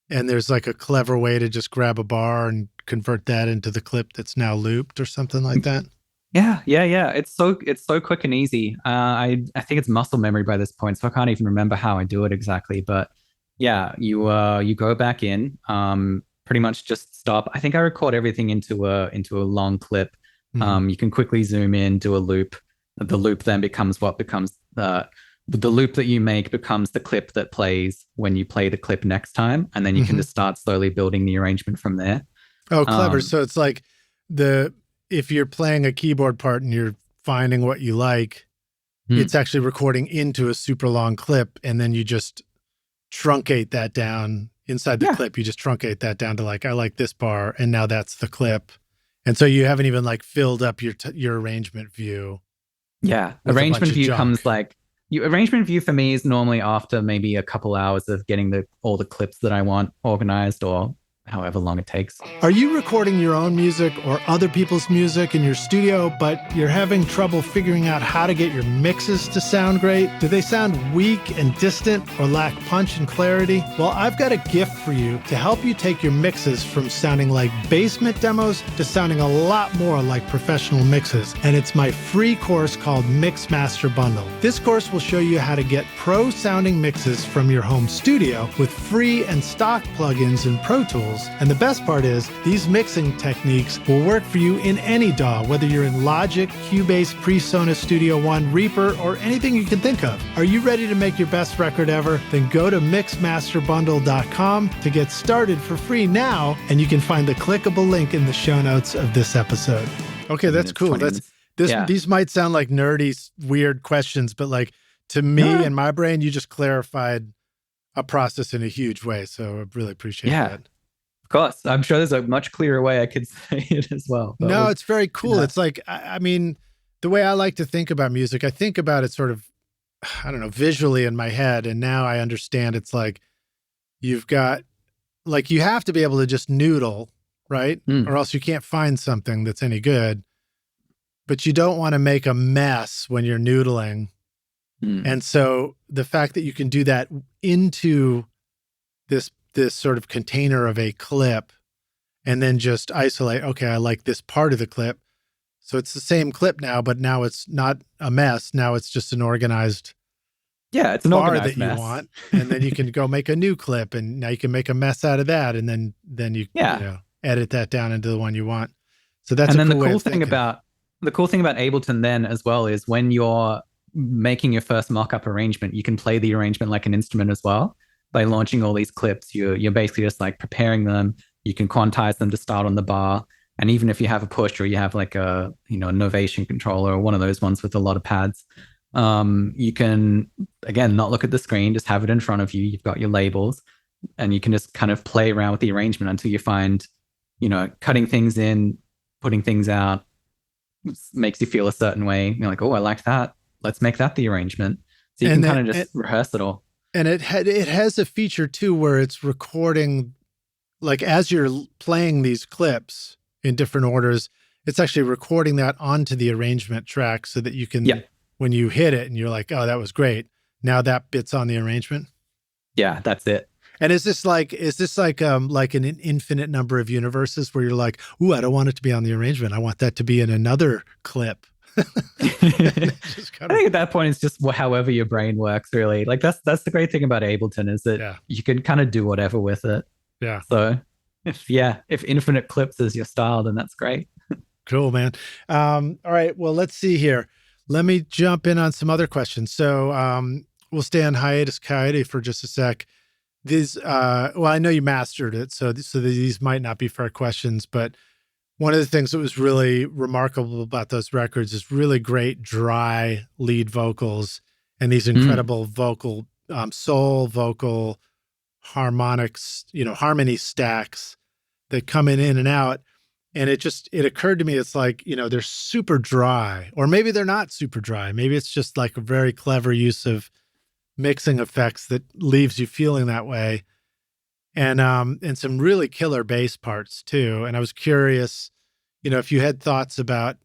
and there's like a clever way to just grab a bar and convert that into the clip that's now looped or something like that? Yeah. It's so quick and easy. I think it's muscle memory by this point, so I can't even remember how I do it exactly. But yeah, you go back in, pretty much just stop. I think I record everything into a long clip. You can quickly zoom in, do a loop. The loop then becomes the loop that you make becomes the clip that plays when you play the clip next time, and then you can just start slowly building the arrangement from there. Oh, clever. So it's like if you're playing a keyboard part and you're finding what you like, it's actually recording into a super long clip, and then you just truncate that down inside the clip. You just truncate that down to like, I like this bar, and now that's the clip. And so you haven't even like filled up your arrangement view. Yeah. Arrangement view comes like, arrangement view for me is normally after maybe a couple hours of getting all the clips that I want organized, or however long it takes. Are you recording your own music or other people's music in your studio, but you're having trouble figuring out how to get your mixes to sound great? Do they sound weak and distant or lack punch and clarity? Well, I've got a gift for you to help you take your mixes from sounding like basement demos to sounding a lot more like professional mixes. And it's my free course called Mix Master Bundle. This course will show you how to get pro-sounding mixes from your home studio with free and stock plugins in Pro Tools. And the best part is, these mixing techniques will work for you in any DAW, whether you're in Logic, Cubase, PreSonus Studio One, Reaper, or anything you can think of. Are you ready to make your best record ever? Then go to mixmasterbundle.com to get started for free now, and you can find the clickable link in the show notes of this episode. Okay, that's cool. These might sound like nerdy, weird questions, but like to me and my brain, you just clarified a process in a huge way. So I really appreciate that. Of course. I'm sure there's a much clearer way I could say it as well. No, it's very cool. It's like, I mean, the way I like to think about music, I think about it sort of, I don't know, visually in my head. And now I understand it's like, you've got, like, you have to be able to just noodle, right? Or else you can't find something that's any good. But you don't want to make a mess when you're noodling. And so the fact that you can do that into this sort of container of a clip, and then just isolate, okay, I like this part of the clip. So it's the same clip now, but now it's not a mess. Now it's just an organized it's an bar organized that mess. You want. And then you can go make a new clip, and now you can make a mess out of that. And then you edit that down into the one you want. So that's and a then cool the way cool of thing thinking. the cool thing about Ableton then as well is when you're making your first mock-up arrangement, you can play the arrangement like an instrument as well. By launching all these clips, you're basically just like preparing them. You can quantize them to start on the bar. And even if you have a push or you have like a Novation controller or one of those ones with a lot of pads, you can, again, not look at the screen, just have it in front of you. You've got your labels, and you can just kind of play around with the arrangement until you find, cutting things in, putting things out makes you feel a certain way. You're like, oh, I like that. Let's make that the arrangement. So you can kind of just rehearse it all. And it has a feature too where it's recording, like as you're playing these clips in different orders, it's actually recording that onto the arrangement track so that you can, when you hit it and you're like, oh, that was great, now that bit's on the arrangement. Yeah, that's it. And is this like an infinite number of universes where you're like, ooh, I don't want it to be on the arrangement. I want that to be in another clip. I think at that point it's just however your brain works, really. Like that's the great thing about Ableton is that you can kind of do whatever with it. Yeah. So if infinite clips is your style, then that's great. Cool, man. All right. Well, let's see here. Let me jump in on some other questions. So we'll stay on Hiatus Kaiyote for just a sec. These, well, I know you mastered it, so these might not be fair questions, but one of the things that was really remarkable about those records is really great dry lead vocals and these incredible vocal, soul vocal harmonics, harmony stacks that come in and out. And it occurred to me, it's like, they're super dry, or maybe they're not super dry. Maybe it's just like a very clever use of mixing effects that leaves you feeling that way. And some really killer bass parts too. And I was curious, if you had thoughts about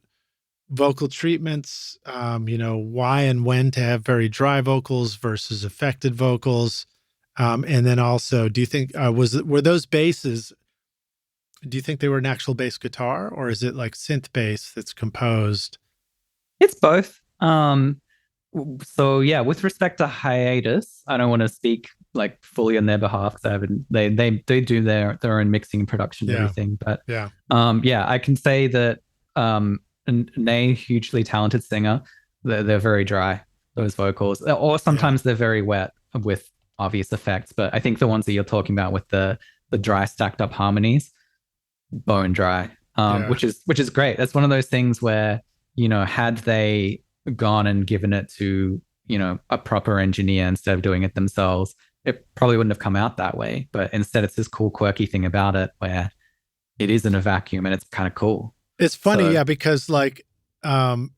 vocal treatments, why and when to have very dry vocals versus affected vocals. And then also, do you think, were those basses, do you think they were an actual bass guitar, or is it like synth bass that's composed? It's both. So yeah, with respect to Hiatus, I don't want to speak like fully on their behalf because I haven't. They do their own mixing and production and everything. But I can say that Nay, hugely talented singer, they're very dry, those vocals, or sometimes they're very wet with obvious effects. But I think the ones that you're talking about with the dry stacked up harmonies, bone dry, which is great. That's one of those things where, had they gone and given it to, a proper engineer instead of doing it themselves, it probably wouldn't have come out that way. But instead, it's this cool, quirky thing about it where it is in a vacuum and it's kind of cool. It's funny, because like the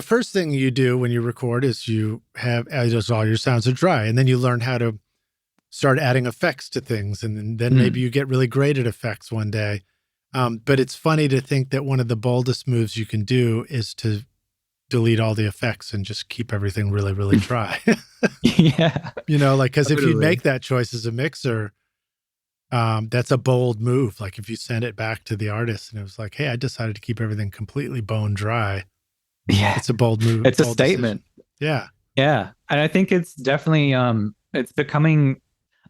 first thing you do when you record is you have all your sounds are dry, and then you learn how to start adding effects to things, and then maybe you get really great at effects one day. But it's funny to think that one of the boldest moves you can do is to delete all the effects and just keep everything really, really dry. Yeah. Because if you make that choice as a mixer, that's a bold move. Like if you send it back to the artist and it was like, hey, I decided to keep everything completely bone dry. Yeah. It's a bold move. It's a statement. Decision. Yeah. Yeah. And I think it's definitely, it's becoming,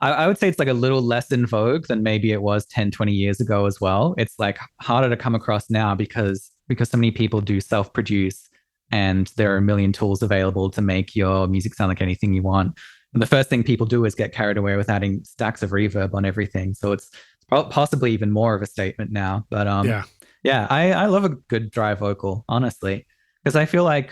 I would say it's like a little less in vogue than maybe it was 10, 20 years ago as well. It's like harder to come across now because so many people do self-produce and there are a million tools available to make your music sound like anything you want. And the first thing people do is get carried away with adding stacks of reverb on everything. So it's possibly even more of a statement now. But I love a good dry vocal, honestly, because I feel like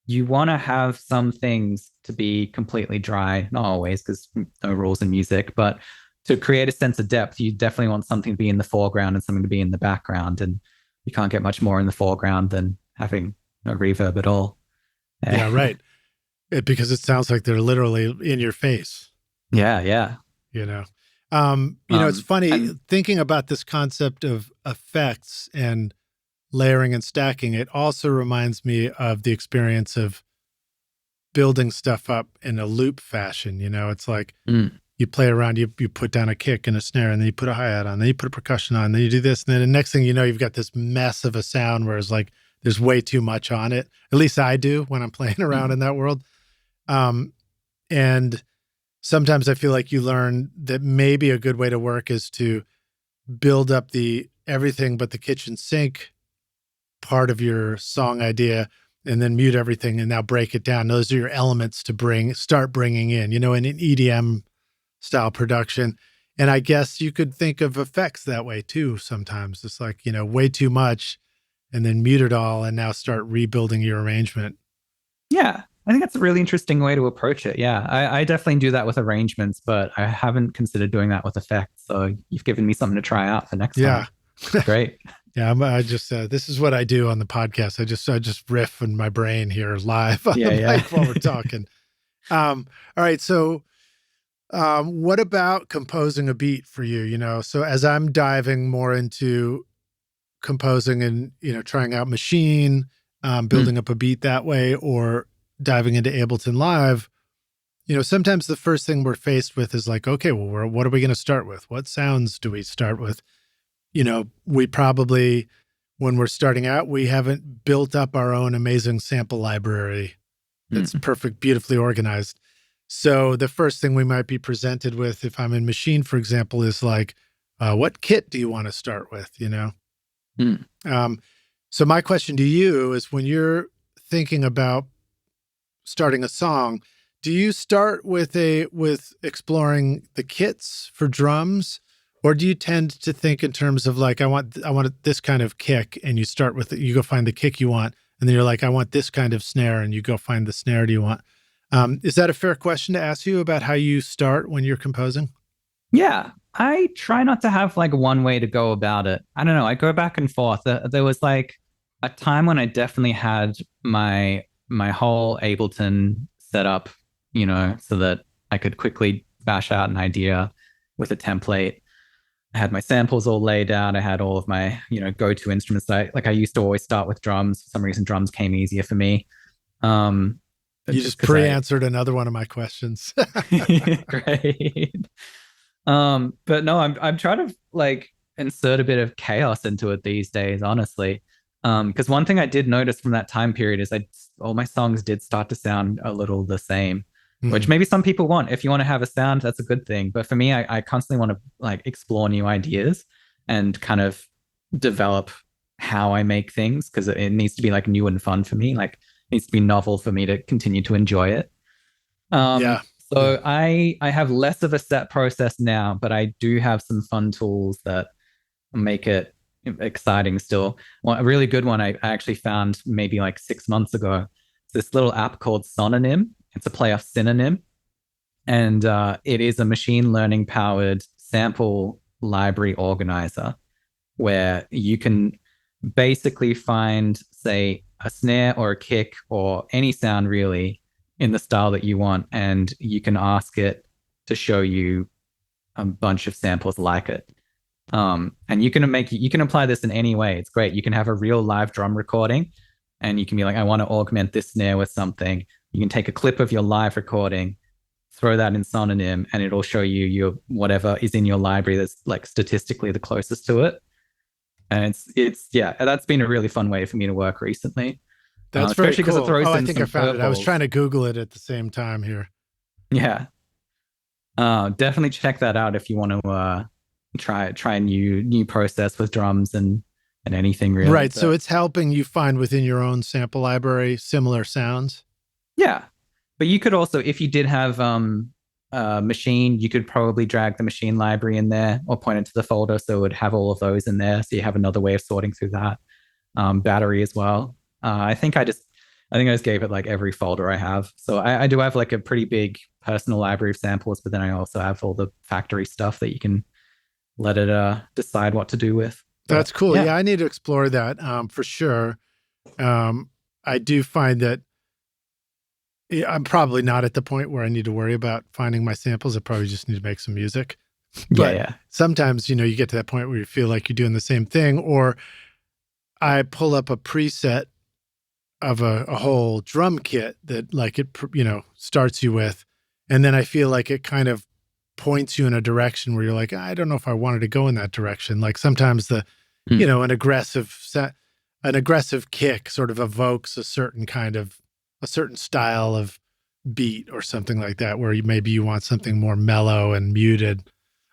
you want to have some things to be completely dry, not always, because no rules in music, but to create a sense of depth, you definitely want something to be in the foreground and something to be in the background. And you can't get much more in the foreground than having no reverb at all. Yeah, right. Because it sounds like they're literally in your face. Yeah. It's funny thinking about this concept of effects and layering and stacking. It also reminds me of the experience of building stuff up in a loop fashion. It's like you play around, you put down a kick and a snare, and then you put a hi-hat on, then you put a percussion on, then you do this, and then the next thing you know, you've got this mess of a sound where it's like there's way too much on it. At least I do when I'm playing around in that world. And sometimes I feel like you learn that maybe a good way to work is to build up the everything but the kitchen sink part of your song idea and then mute everything and now break it down. Those are your elements to start bringing in, in an EDM style production. And I guess you could think of effects that way too. Sometimes it's like, way too much and then mute it all and now start rebuilding your arrangement. Yeah. I think that's a really interesting way to approach it. Yeah, I definitely do that with arrangements, but I haven't considered doing that with effects. So you've given me something to try out for next time. Great. Yeah, I just this is what I do on the podcast. I just riff in my brain here live on the mic while we're talking. All right, so what about composing a beat for you? So as I'm diving more into composing and trying out Machine, building up a beat that way, or diving into Ableton Live, Sometimes the first thing we're faced with is like, okay, well, what are we going to start with? What sounds do we start with? We probably, when we're starting out, we haven't built up our own amazing sample library that's perfect, beautifully organized. So the first thing we might be presented with, if I'm in Machine, for example, is like, what kit do you want to start with, So my question to you is, when you're thinking about starting a song, do you start with exploring the kits for drums, or do you tend to think in terms of like, I want this kind of kick, and you start with it, you go find the kick you want, and then you're like, I want this kind of snare, and you go find the snare you want? Is that a fair question to ask you about how you start when you're composing? Yeah, I try not to have like one way to go about it. I don't know. I go back and forth. There was like a time when I definitely had my whole Ableton set up, so that I could quickly bash out an idea with a template. I had my samples all laid out. I had all of my, go-to instruments. I used to always start with drums. For some reason, drums came easier for me. You just pre-answered another one of my questions. Great. But no, I'm trying to like insert a bit of chaos into it these days, honestly. Because one thing I did notice from that time period is all my songs did start to sound a little the same, which maybe some people want. If you want to have a sound, that's a good thing. But for me, I constantly want to like explore new ideas and kind of develop how I make things, because it needs to be like new and fun for me. Like, it needs to be novel for me to continue to enjoy it. Yeah. So I have less of a set process now, but I do have some fun tools that make it exciting still. Well, a really good one I actually found maybe like 6 months ago. It's this little app called Synonym. It's a play off synonym. And it is a machine learning powered sample library organizer where you can basically find, say, a snare or a kick or any sound really in the style that you want, and you can ask it to show you a bunch of samples like it. And you can apply this in any way. It's great. You can have a real live drum recording, and you can be like, I want to augment this snare with something. You can take a clip of your live recording, throw that in Synonym, and it'll show you your whatever is in your library that's like statistically the closest to it. And it's that's been a really fun way for me to work recently. That's very cool. It throws I in think some I found it. I was purples. trying to Google it at the same time here. Yeah. Definitely check that out if you want to try a new process with drums and anything really. Right. So it's helping you find within your own sample library similar sounds. Yeah. But you could also, if you did have a machine, you could probably drag the machine library in there or point it to the folder, so it would have all of those in there. So you have another way of sorting through that. Battery as well. I think I just gave it like every folder I have. So I do have like a pretty big personal library of samples, but then I also have all the factory stuff that you can let it decide what to do with. But, that's cool. Yeah, I need to explore that for sure. I do find that I'm probably not at the point where I need to worry about finding my samples. I probably just need to make some music. But sometimes, you get to that point where you feel like you're doing the same thing, or I pull up a preset of a whole drum kit that like it, starts you with, and then I feel like it kind of points you in a direction where you're like, I don't know if I wanted to go in that direction. Like sometimes an aggressive kick sort of evokes a certain style of beat or something like that, where maybe you want something more mellow and muted.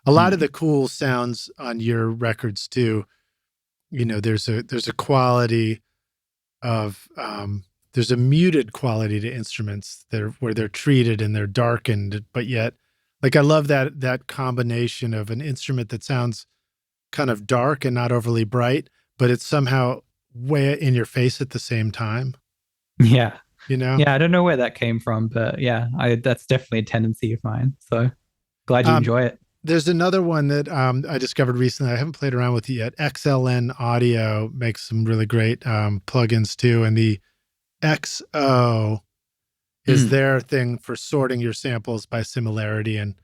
A lot of the cool sounds on your records too, there's a quality of there's a muted quality to instruments where they're treated and they're darkened, but yet like I love that combination of an instrument that sounds kind of dark and not overly bright, but it's somehow way in your face at the same time. Yeah. Yeah, I don't know where that came from, but yeah, that's definitely a tendency of mine. So glad you enjoy it. There's another one that I discovered recently. I haven't played around with it yet. XLN Audio makes some really great plugins too. And the XO is their thing for sorting your samples by similarity. And it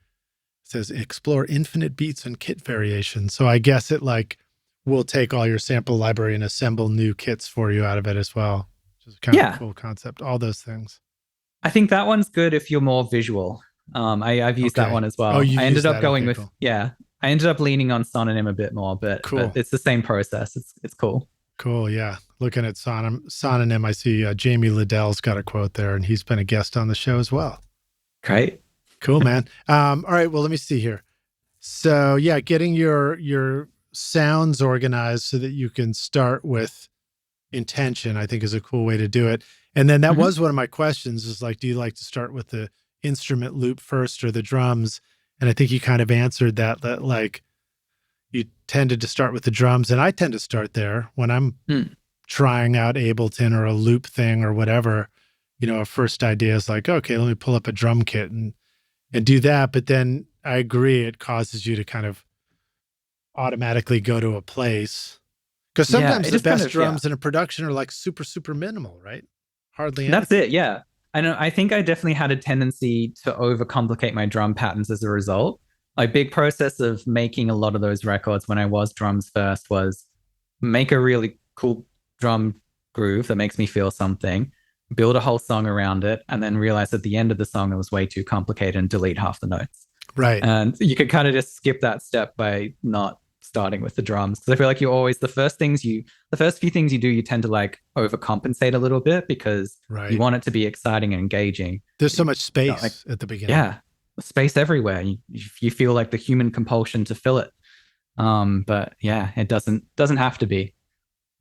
says explore infinite beats and kit variations. So I guess it like will take all your sample library and assemble new kits for you out of it as well. Which is kind of a cool concept. All those things. I think that one's good if you're more visual. I've used that Okay. one as Oh, well. you I use ended up that. going Okay, with cool. yeah. I ended up leaning on Sononym a bit more, but Cool. it's the same process. It's cool. Cool. Yeah. Looking at Sononym, I see Jamie Liddell's got a quote there, and he's been a guest on the show as well. Great. Cool, man. All right. Well, let me see here. So yeah, getting your sounds organized so that you can start with intention, I think is a cool way to do it. And then that Mhm. was one of my questions is like, do you like to start with the instrument loop first or the drums? And I think you kind of answered that like you tended to start with the drums. And I tend to start there when I'm Mm. trying out Ableton or a loop thing or whatever. A first idea is like, okay, let me pull up a drum kit and do that. But then I agree, it causes you to kind of automatically go to a place. Because Yeah, sometimes it the just kind best of yeah. drums in a production are like super, super minimal, right? Hardly That's anything. it. Yeah. I know. I think I definitely had a tendency to overcomplicate my drum patterns as a result. Like big process of making a lot of those records when I was drums first was make a really cool drum groove that makes me feel something, build a whole song around it, and then realize at the end of the song it was way too complicated and delete half the notes. Right. And you could kind of just skip that step by not starting with the drums. Because I feel like you always, the first few things you do, you tend to like overcompensate a little bit because you Right. want it to be exciting and engaging. There's so much Like, space at the beginning. yeah, space everywhere. You feel like the human compulsion to fill it. But yeah, it doesn't have to be.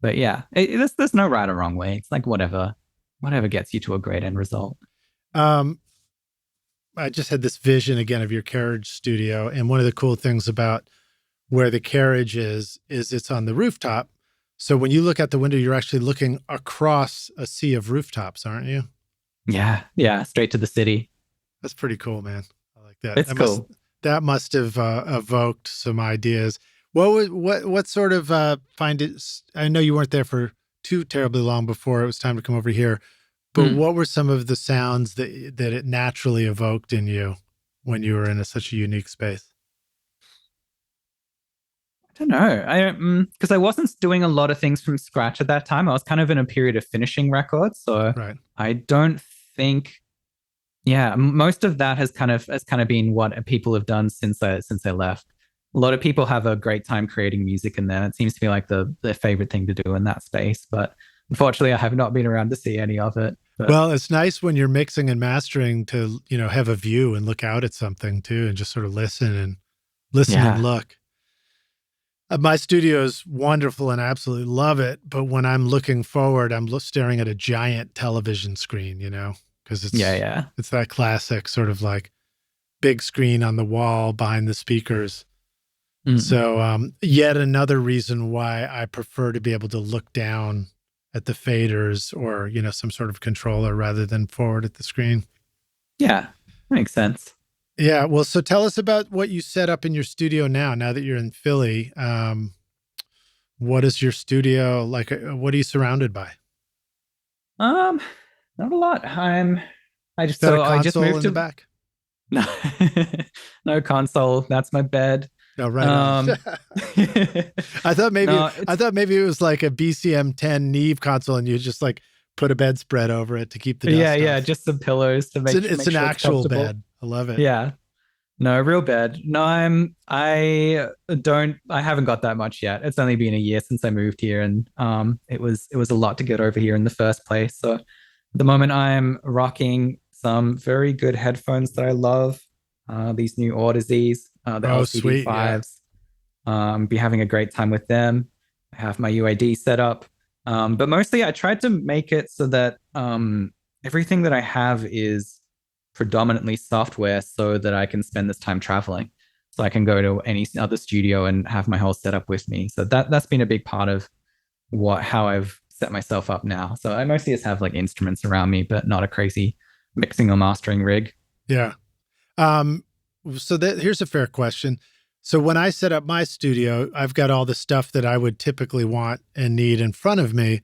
But yeah, there's no right or wrong way. It's like whatever gets you to a great end result. Um, I just had this vision again of your Carriage studio. And one of the cool things about where the Carriage is it's on the rooftop. So when you look out the window, you're actually looking across a sea of rooftops, aren't you? Yeah, straight to the city. That's pretty cool, man. I like that. It's cool. That must have evoked some ideas. What sort of find it? I know you weren't there for too terribly long before it was time to come over here, but Hmm. what were some of the sounds that it naturally evoked in you when you were in such a unique space? I don't know. Because I wasn't doing a lot of things from scratch at that time. I was kind of in a period of finishing records, so Right. I don't think. Yeah, most of that has kind of been what people have done since I left. A lot of people have a great time creating music in there. It seems to be like their favorite thing to do in that space. But unfortunately, I have not been around to see any of it. But Well, it's nice when you're mixing and mastering to, have a view and look out at something too, and just sort of listen and yeah, look. My studio is wonderful and I absolutely love it. But when I'm looking forward, I'm staring at a giant television screen, because yeah. it's that classic sort of like big screen on the wall behind the speakers. Mm. So yet another reason why I prefer to be able to look down at the faders or, some sort of controller rather than forward at the screen. Yeah, makes sense. Yeah. Well, so tell us about what you set up in your studio now that you're in Philly. What is your studio like? What are you surrounded by? Um, Not a lot. I Is just that a so I just console moved in the to back? no, no console. That's my bed. No, right on. Um, I thought maybe no, I it's thought maybe it was like a BCM10 Neve console, and you just like put a bedspread over it to keep the dust yeah, off. just some pillows to It's make an sure it's actual comfortable. bed. I love it. Yeah, no, real bed. No, I haven't got that much yet. It's only been a year since I moved here, and it was a lot to get over here in the first place. So at the moment, I'm rocking some very good headphones that I love. These new Audisies, the Oh, LCD sweet. Yeah. fives. Be having a great time with them. I have my UAD set up. But mostly I tried to make it so that everything that I have is predominantly software so that I can spend this time traveling. So I can go to any other studio and have my whole setup with me. So that's been a big part of how I've set myself up now. So I mostly just have like instruments around me, but not a crazy mixing or mastering rig. Yeah. Um, so here's a fair question. So when I set up my studio, I've got all the stuff that I would typically want and need in front of me.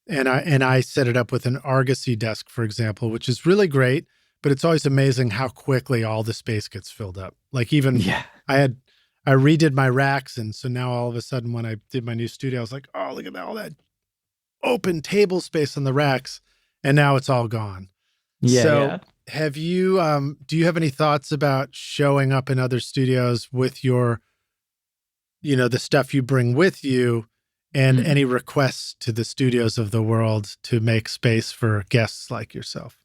And I set it up with an Argosy desk, for example, which is really great, but it's always amazing how quickly all the space gets filled up. Like even Yeah. I redid my racks, and so now all of a sudden when I did my new studio, I was like, oh, look at all that open table space on the racks, and now it's all gone. Yeah, So yeah. have you, do you have any thoughts about showing up in other studios with your, the stuff you bring with you, and Mm. any requests to the studios of the world to make space for guests like yourself?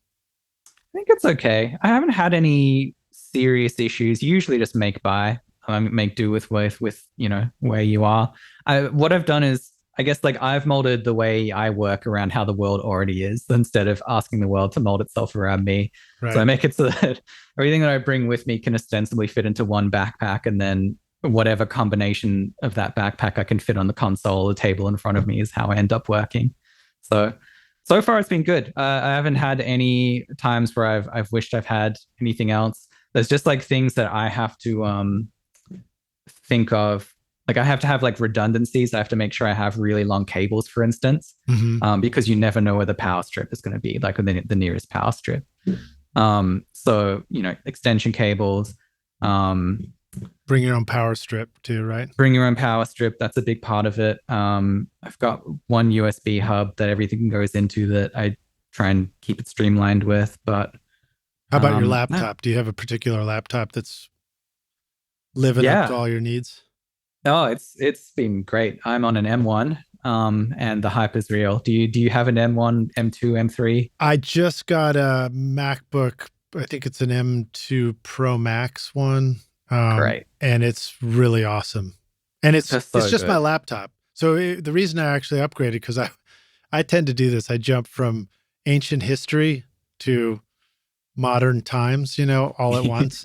I think it's okay. I haven't had any serious issues. You usually just make by, make do with where you are. What I've done is, I guess, like I've molded the way I work around how the world already is, instead of asking the world to mold itself around me. So I Right. make it so that everything that I bring with me can ostensibly fit into one backpack, and then whatever combination of that backpack I can fit on the console or the table in front of me is how I end up working. So so far it's been good. I haven't had any times where I've wished I've had anything else. There's just like things that I have to think of. Like I have to have like redundancies. I have to make sure I have really long cables, for instance, Mm-hmm. because you never know where the power strip is going to be, like the nearest power strip. So extension cables. Um, Bring your own power strip too, right? Bring your own power strip. That's a big part of it. I've got one USB hub that everything goes into that I try and keep it streamlined with. But How about your no, laptop? Do you have a particular laptop that's living up to yeah. all your needs? Oh, it's been great. I'm on an M1, and the hype is real. Do you have an M1, M2, M3? I just got a MacBook. I think it's an M2 Pro Max one. Great. And it's really awesome. And it's That's it's so just my good. laptop. So the reason I actually upgraded, because I tend to do this. I jump from ancient history to modern times, all at once.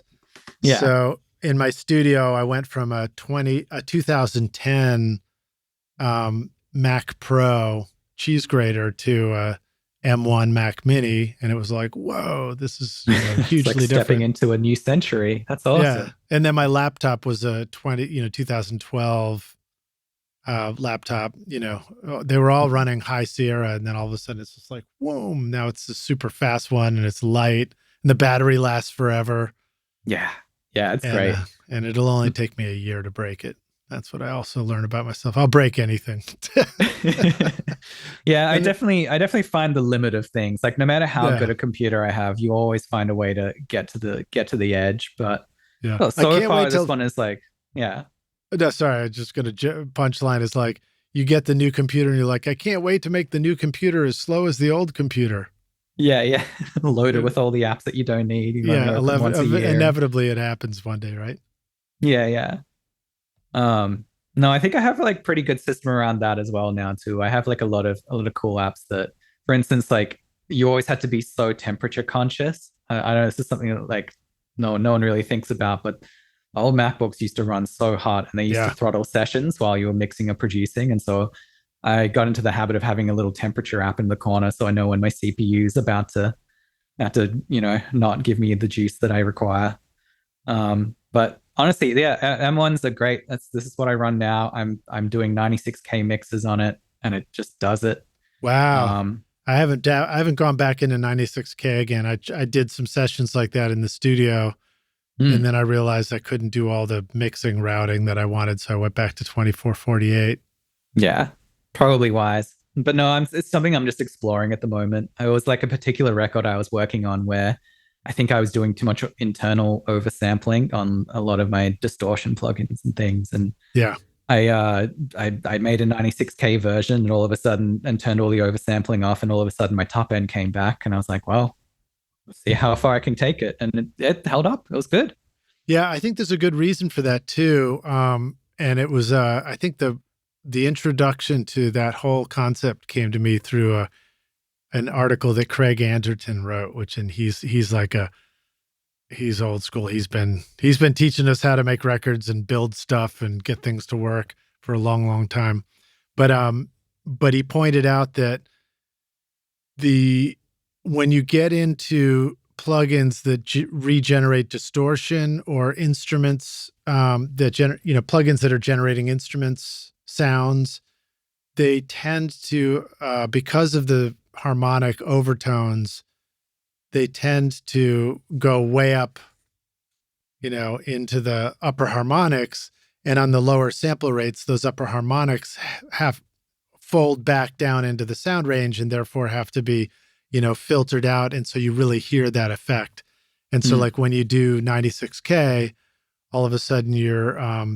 Yeah. So in my studio, I went from a 2010 Mac Pro cheese grater to a M1 Mac Mini, and it was like, whoa, this is It's like hugely stepping different. into a new century. That's Yeah, awesome. and then my laptop was a 2012 laptop. They were all running High Sierra, and then all of a sudden it's just like, whoa! Now it's a super fast one, and it's light, and the battery lasts forever, Yeah. Yeah, it's and great. uh, and it'll only take me a year to break it. That's what I also learned about myself. I'll break anything. Yeah, I And definitely find the limit of things. Like no matter how yeah, good a computer I have, you always find a way to get to the edge. But yeah. well, I so can't far wait this till. one is like, yeah. No, sorry, I'm just gonna punchline is like, you get the new computer and you're like, I can't wait to make the new computer as slow as the old computer. Yeah, yeah. Loaded Uh, with all the apps that you don't need. You only Yeah, open once a year. inevitably it happens one day, right? Yeah, yeah. No, I think I have like pretty good system around that as well now too. I have like a lot of cool apps that, for instance, like you always had to be so temperature conscious. I know this is something that like no one really thinks about, but old MacBooks used to run so hot and they used to Yeah. throttle sessions while you were mixing or producing. And so I got into the habit of having a little temperature app in the corner so I know when my CPU is about to have to, not give me the juice that I require. But honestly, yeah, M1s are great. This is what I run now. I'm doing 96K mixes on it, and it just does it. Wow. Um, I haven't gone back into 96K again. I did some sessions like that in the studio, and mm, then I realized I couldn't do all the mixing routing that I wanted, so I went back to 2448. yeah, probably wise. But no, it's something I'm just exploring at the moment. I was like a particular record I was working on where I think I was doing too much internal oversampling on a lot of my distortion plugins and things, and Yeah. I made a 96K version and all of a sudden and turned all the oversampling off and all of a sudden my top end came back and I was like, well, let's see how far I can take it. And it held up. It was good. Yeah, I think there's a good reason for that too. And it was I think the introduction to that whole concept came to me through an article that Craig Anderton wrote, and he's old school. He's been teaching us how to make records and build stuff and get things to work for a long, long time. But he pointed out that the when you get into plugins that regenerate distortion, or instruments plugins that are generating instruments sounds, they tend to because of the harmonic overtones, they tend to go way up, into the upper harmonics, and on the lower sample rates, those upper harmonics have fold back down into the sound range and therefore have to be, filtered out. And so you really hear that effect. And so like when you do 96K, all of a sudden your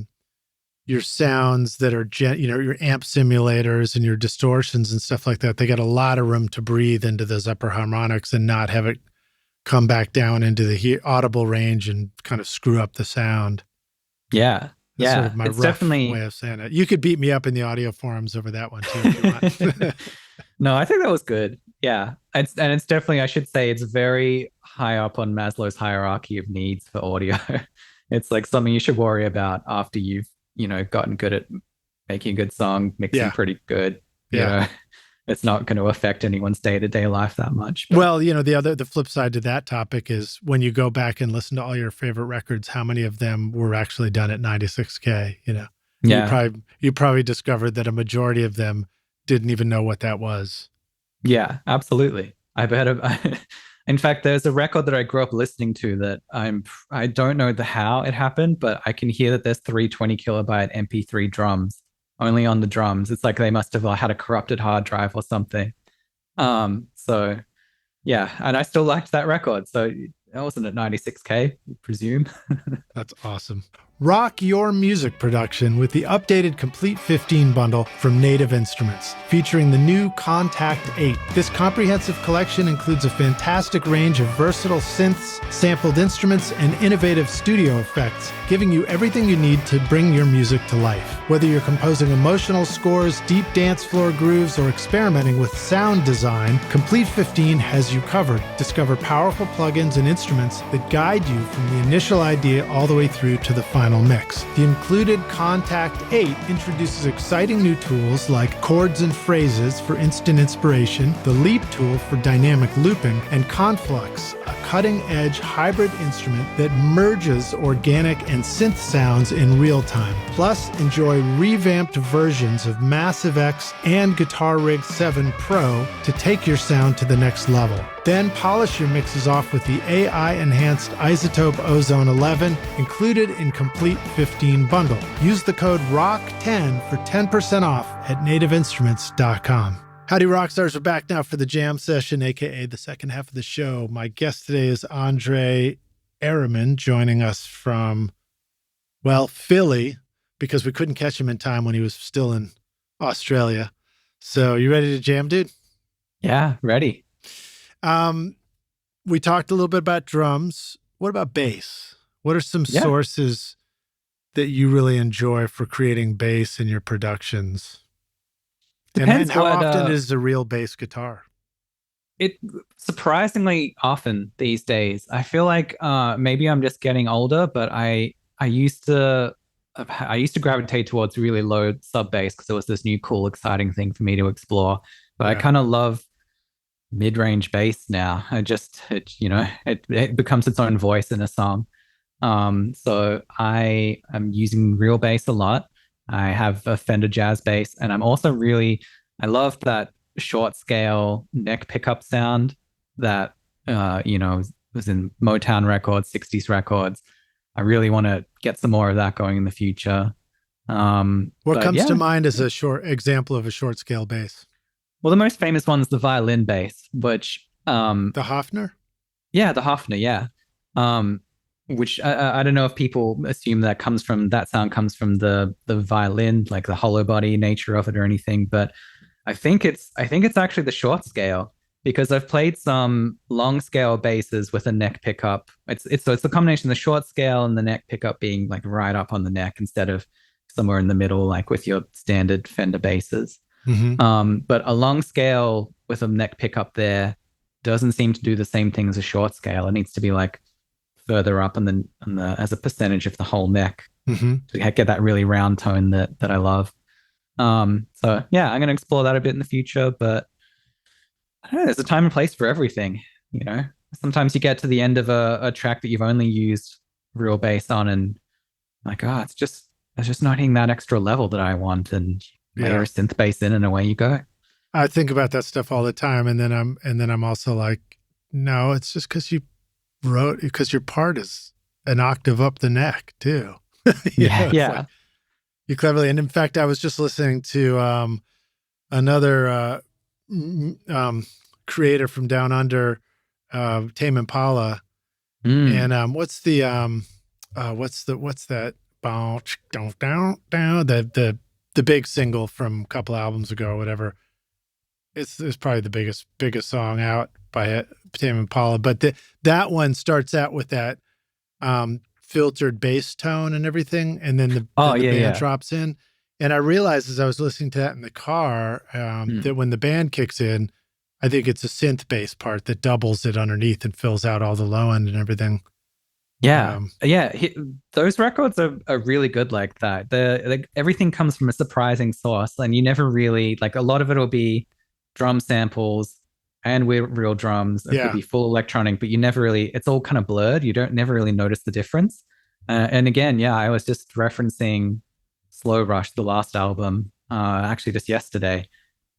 sounds that are, your amp simulators and your distortions and stuff like that, they got a lot of room to breathe into those upper harmonics and not have it come back down into the audible range and kind of screw up the sound. Yeah. That's yeah. sort of my it's rough definitely way of saying it. You could beat me up in the audio forums over that one too, if you want. No, I think that was good. Yeah. It's definitely, I should say, it's very high up on Maslow's hierarchy of needs for audio. It's like something you should worry about after you've, gotten good at making a good song, mixing pretty good. You know, it's not going to affect anyone's day-to-day life that much. But. Well, the flip side to that topic is when you go back and listen to all your favorite records, how many of them were actually done at 96K, Yeah. You probably discovered that a majority of them didn't even know what that was. Yeah, absolutely. In fact, there's a record that I grew up listening to that I don't know how it happened, but I can hear that there's 320 kilobyte MP3 drums only on the drums. It's like they must have had a corrupted hard drive or something. So yeah, and I still liked that record. So it wasn't at 96K, I presume. That's awesome. Rock your music production with the updated Complete 15 bundle from Native Instruments, featuring the new Contact 8. This comprehensive collection includes a fantastic range of versatile synths, sampled instruments, and innovative studio effects, giving you everything you need to bring your music to life. Whether you're composing emotional scores, deep dance floor grooves, or experimenting with sound design, Complete 15 has you covered. Discover powerful plugins and instruments that guide you from the initial idea all the way through to the final mix. The included Contact 8 introduces exciting new tools like chords and phrases for instant inspiration, the Leap tool for dynamic looping, and Conflux, a cutting-edge hybrid instrument that merges organic and synth sounds in real time. Plus, enjoy revamped versions of Massive X and Guitar Rig 7 Pro to take your sound to the next level. Then polish your mixes off with the AI-enhanced Isotope Ozone 11 included in Complete 15 bundle. Use the code ROCK10 for 10% off at nativeinstruments.com. Howdy, Rockstars. We're back now for the jam session, aka the second half of the show. My guest today is Andrei Eremin, joining us from, Philly, because we couldn't catch him in time when he was still in Australia. So you ready to jam, dude? Yeah, ready. We talked a little bit about drums. What about bass? What are some sources that you really enjoy for creating bass in your productions? And how often is a real bass guitar? It surprisingly often these days. I feel like maybe I'm just getting older, but I used to gravitate towards really low sub bass because it was this new cool exciting thing for me to explore. But I kind of love mid-range bass now. It becomes its own voice in a song. So I am using real bass a lot. I have a Fender Jazz bass, and I'm also I love that short scale neck pickup sound that was in Motown records, 60s records. I really want to get some more of that going in the future. What comes to mind as a short example of a short scale bass? Well, the most famous one is the violin bass, which the Hofner? Yeah, the Hofner, yeah. Which I don't know if people assume that sound comes from the violin, like the hollow body nature of it or anything, but I think it's actually the short scale, because I've played some long scale basses with a neck pickup. It's the combination of the short scale and the neck pickup being like right up on the neck instead of somewhere in the middle, like with your standard Fender basses. Mm-hmm. But a long scale with a neck pickup there doesn't seem to do the same thing as a short scale. It needs to be like further up on the as a percentage of the whole neck to get that really round tone that I love. So yeah, I'm going to explore that a bit in the future, but I don't know, there's a time and place for everything. Sometimes you get to the end of a track that you've only used real bass on, and like, it's just not hitting that extra level that I want, and layer a synth bass in, and away you go. I think about that stuff all the time, and then I'm also like, no, it's just because your part is an octave up the neck too. Yeah. You cleverly, and in fact, I was just listening to another creator from Down Under, Tame Impala. Mm. And what's that? The big single from a couple albums ago or whatever. It's probably the biggest song out by Tame Impala. But that one starts out with that filtered bass tone and everything, and then the band drops in. And I realized as I was listening to that in the car that when the band kicks in, I think it's a synth bass part that doubles it underneath and fills out all the low end and everything. Yeah, those records are really good like that. Everything comes from a surprising source, and you never really like. A lot of it will be drum samples and real drums. It could be full electronic, but you never really. It's all kind of blurred. You don't never really notice the difference. And again, I was just referencing Slow Rush, the last album, actually just yesterday,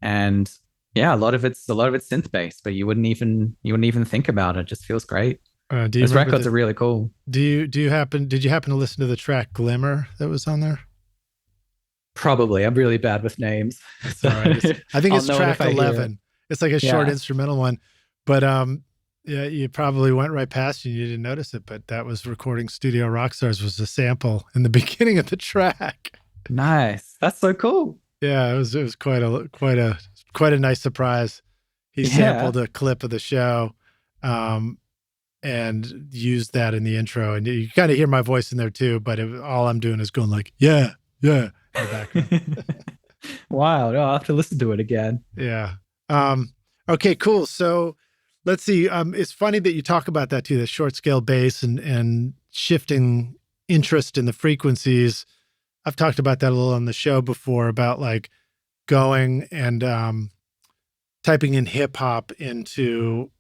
and a lot of it's synth based, but you wouldn't even think about it. It just feels great. Those records are really cool. Did you happen to listen to the track Glimmer that was on there? Probably. I'm really bad with names. So I think it's track 11. It's like a short instrumental one. But you probably went right past you didn't notice it, but that was Recording Studio Rockstars was a sample in the beginning of the track. Nice. That's so cool. Yeah, it was quite a nice surprise. He sampled a clip of the show. And used that in the intro, and you kind of hear my voice in there too. But all I'm doing is going like, in the background. Wow, I'll have to listen to it again. Yeah. Okay, cool. So let's see. It's funny that you talk about that too, the short scale bass and shifting interest in the frequencies. I've talked about that a little on the show before about like going and typing in hip hop into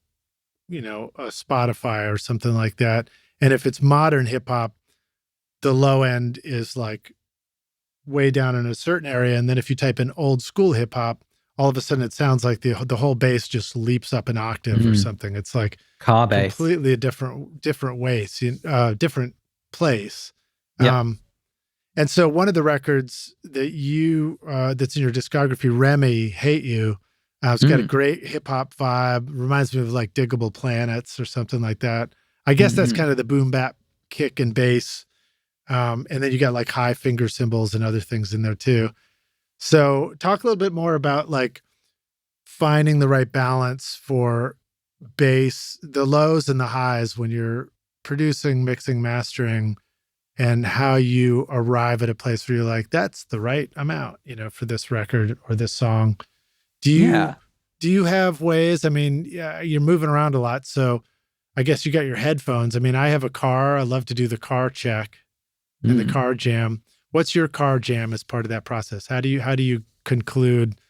a Spotify or something like that. And if it's modern hip hop, the low end is like way down in a certain area. And then if you type in old school hip hop, all of a sudden it sounds like the whole bass just leaps up an octave or something. It's like car bass, completely a different way, different place. Yep. And so one of the records that that's in your discography, Remy, Hate You, it's got a great hip hop vibe. Reminds me of like Diggable Planets or something like that. I guess that's kind of the boom bap kick and bass. And then you got like high finger cymbals and other things in there too. So talk a little bit more about like finding the right balance for bass, the lows and the highs when you're producing, mixing, mastering, and how you arrive at a place where you're like, that's the right amount, for this record or this song. Do you have ways? I mean, you're moving around a lot, so I guess you got your headphones. I mean, I have a car. I love to do the car check and the car jam. What's your car jam as part of that process? How do you conclude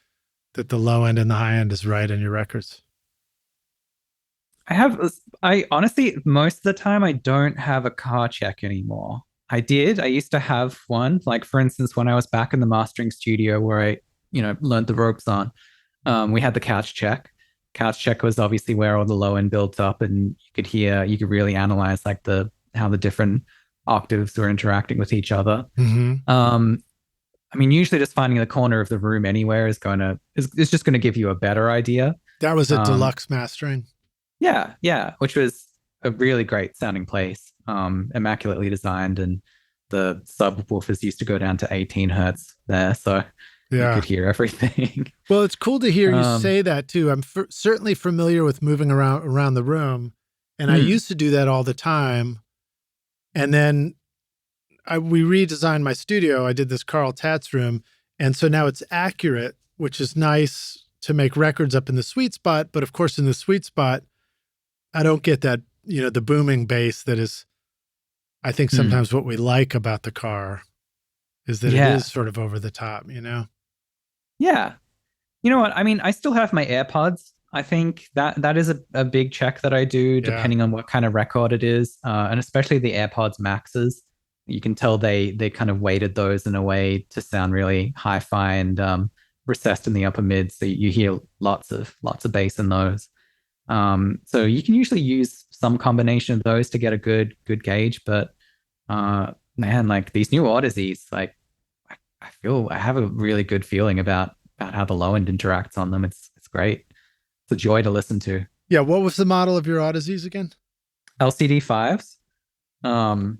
that the low end and the high end is right on your records? I honestly, most of the time, I don't have a car check anymore. I used to have one, like for instance, when I was back in the mastering studio where I, learned the ropes on. We had the couch check. Couch check was obviously where all the low end built up, and you could really analyze like how the different octaves were interacting with each other. I mean, usually just finding the corner of the room anywhere is just gonna give you a better idea. That was a deluxe mastering. Yeah, which was a really great sounding place, immaculately designed, and the subwoofers used to go down to 18 hertz there, so you could hear everything. Well, it's cool to hear you say that too. I'm certainly familiar with moving around the room, and I used to do that all the time. And then we redesigned my studio. I did this Carl Tatz room, and so now it's accurate, which is nice to make records up in the sweet spot. But of course, in the sweet spot, I don't get that, the booming bass that is, I think sometimes what we like about the car is that it is sort of over the top, Yeah. You know what? I mean, I still have my AirPods. I think that is a big check that I do depending on what kind of record it is. And especially the AirPods Maxes. You can tell they kind of weighted those in a way to sound really hi-fi and recessed in the upper mid. So you hear lots of bass in those. So you can usually use some combination of those to get a good gauge. But man, like these new Odysseys, like I have a really good feeling about how the low end interacts on them. It's great. a joy to listen to. Yeah. What was the model of your Odysseys again? LCD fives. Here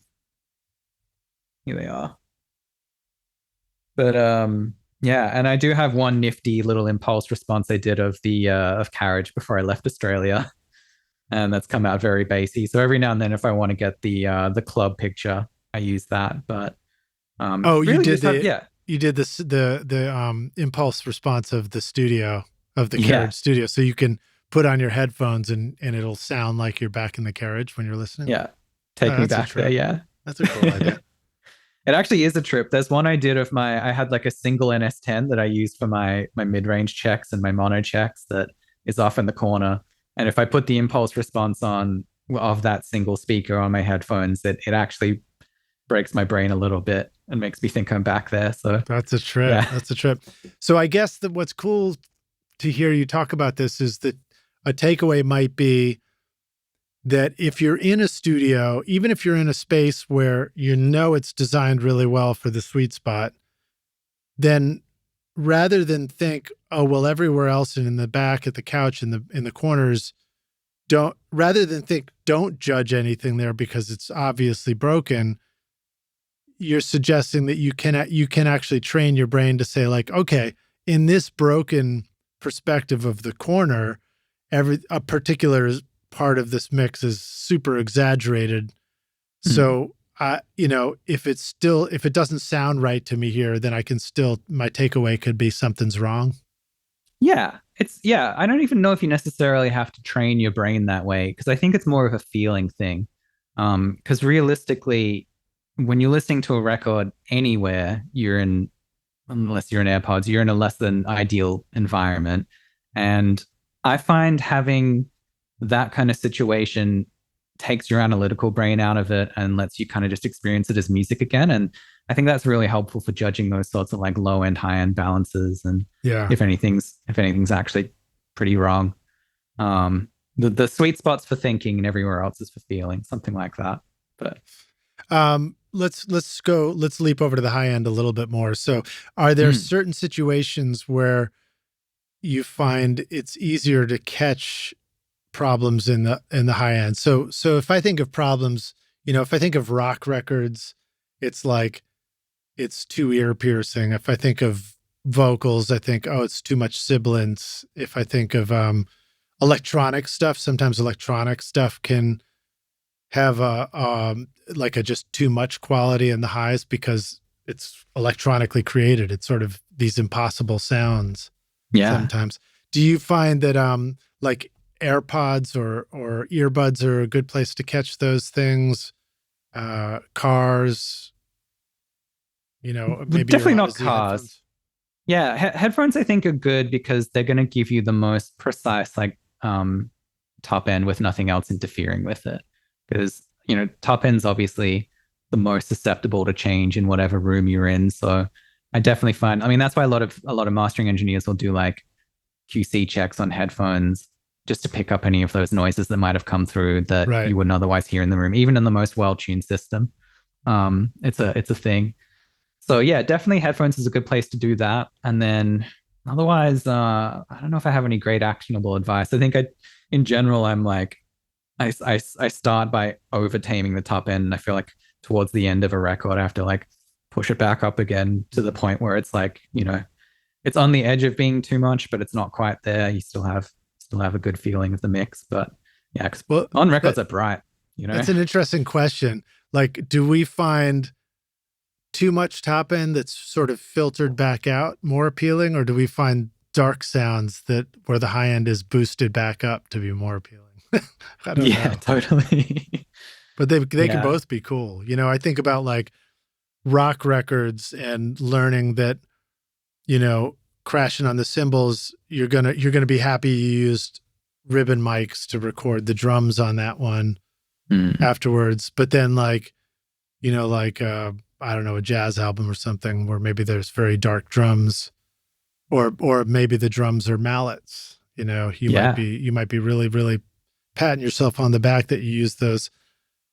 they are. But yeah, and I do have one nifty little impulse response I did of the of Carriage before I left Australia, and that's come out very bassy. So every now and then, if I want to get the club picture, I use that. But Oh, really, yeah, you did this the impulse response of the studio of the yeah, Carriage studio, so you can put on your headphones and it'll sound like you're back in the Carriage when you're listening. yeah. Take me That's a back there. trip. Yeah. That's a cool idea. It actually is a trip. There's one I did of I had like a single NS10 that I used for my mid-range checks and my mono checks that is off in the corner. And if I put the impulse response on of that single speaker on my headphones, it actually breaks my brain a little bit and makes me think I'm back there. So That's a trip. yeah. That's a trip. So I guess that what's cool to hear you talk about this is that a takeaway might be that if you're in a studio, even if you're in a space where you know it's designed really well for the sweet spot, then rather than think, oh, well, everywhere else and in the back at the couch in the corners, don't judge anything there because it's obviously broken. You're suggesting that you can actually train your brain to say like, okay, in this broken perspective of the corner, a particular part of this mix is super exaggerated. So, if it doesn't sound right to me here, then my takeaway could be something's wrong. Yeah. I don't even know if you necessarily have to train your brain that way because I think it's more of a feeling thing. Because realistically, when you're listening to a record anywhere, unless you're in AirPods, you're in a less than ideal environment. And I find having that kind of situation takes your analytical brain out of it and lets you kind of just experience it as music again. And I think that's really helpful for judging those sorts of like low end, high end balances. And if anything's actually pretty wrong. The sweet spots for thinking and everywhere else is for feeling, something like that. But let's leap over to the high end a little bit more. So are there certain situations where you find it's easier to catch problems in the high end? So if I think of problems, if I think of rock records, it's like it's too ear piercing. If I think of vocals, I think, oh, it's too much sibilance. If I think of electronic stuff, sometimes electronic stuff can have a just too much quality in the highs because it's electronically created. It's sort of these impossible sounds. Yeah. Sometimes. Do you find that like AirPods or earbuds are a good place to catch those things? Cars, maybe definitely not Odyssey cars. headphones. Yeah, headphones I think are good because they're going to give you the most precise like top end with nothing else interfering with it. Because top end's obviously the most susceptible to change in whatever room you're in. So I definitely find, that's why a lot of mastering engineers will do like QC checks on headphones just to pick up any of those noises that might have come through that you wouldn't otherwise hear in the room, even in the most well-tuned system. It's a thing. So yeah, definitely headphones is a good place to do that. And then otherwise, I don't know if I have any great actionable advice. I think in general, I'm like, I start by over taming the top end. And I feel like towards the end of a record, I have to like push it back up again to the point where it's like, it's on the edge of being too much, but it's not quite there. You still have a good feeling of the mix. But yeah, on records are bright, That's an interesting question. Like, do we find too much top end that's sort of filtered back out more appealing, or do we find dark sounds where the high end is boosted back up to be more appealing? I don't know. Totally. But they can both be cool. I think about like rock records and learning that, crashing on the cymbals, you're gonna be happy you used ribbon mics to record the drums on that one afterwards. But then like, I don't know, a jazz album or something where maybe there's very dark drums, or maybe the drums are mallets. You might be really, really patting yourself on the back that you use those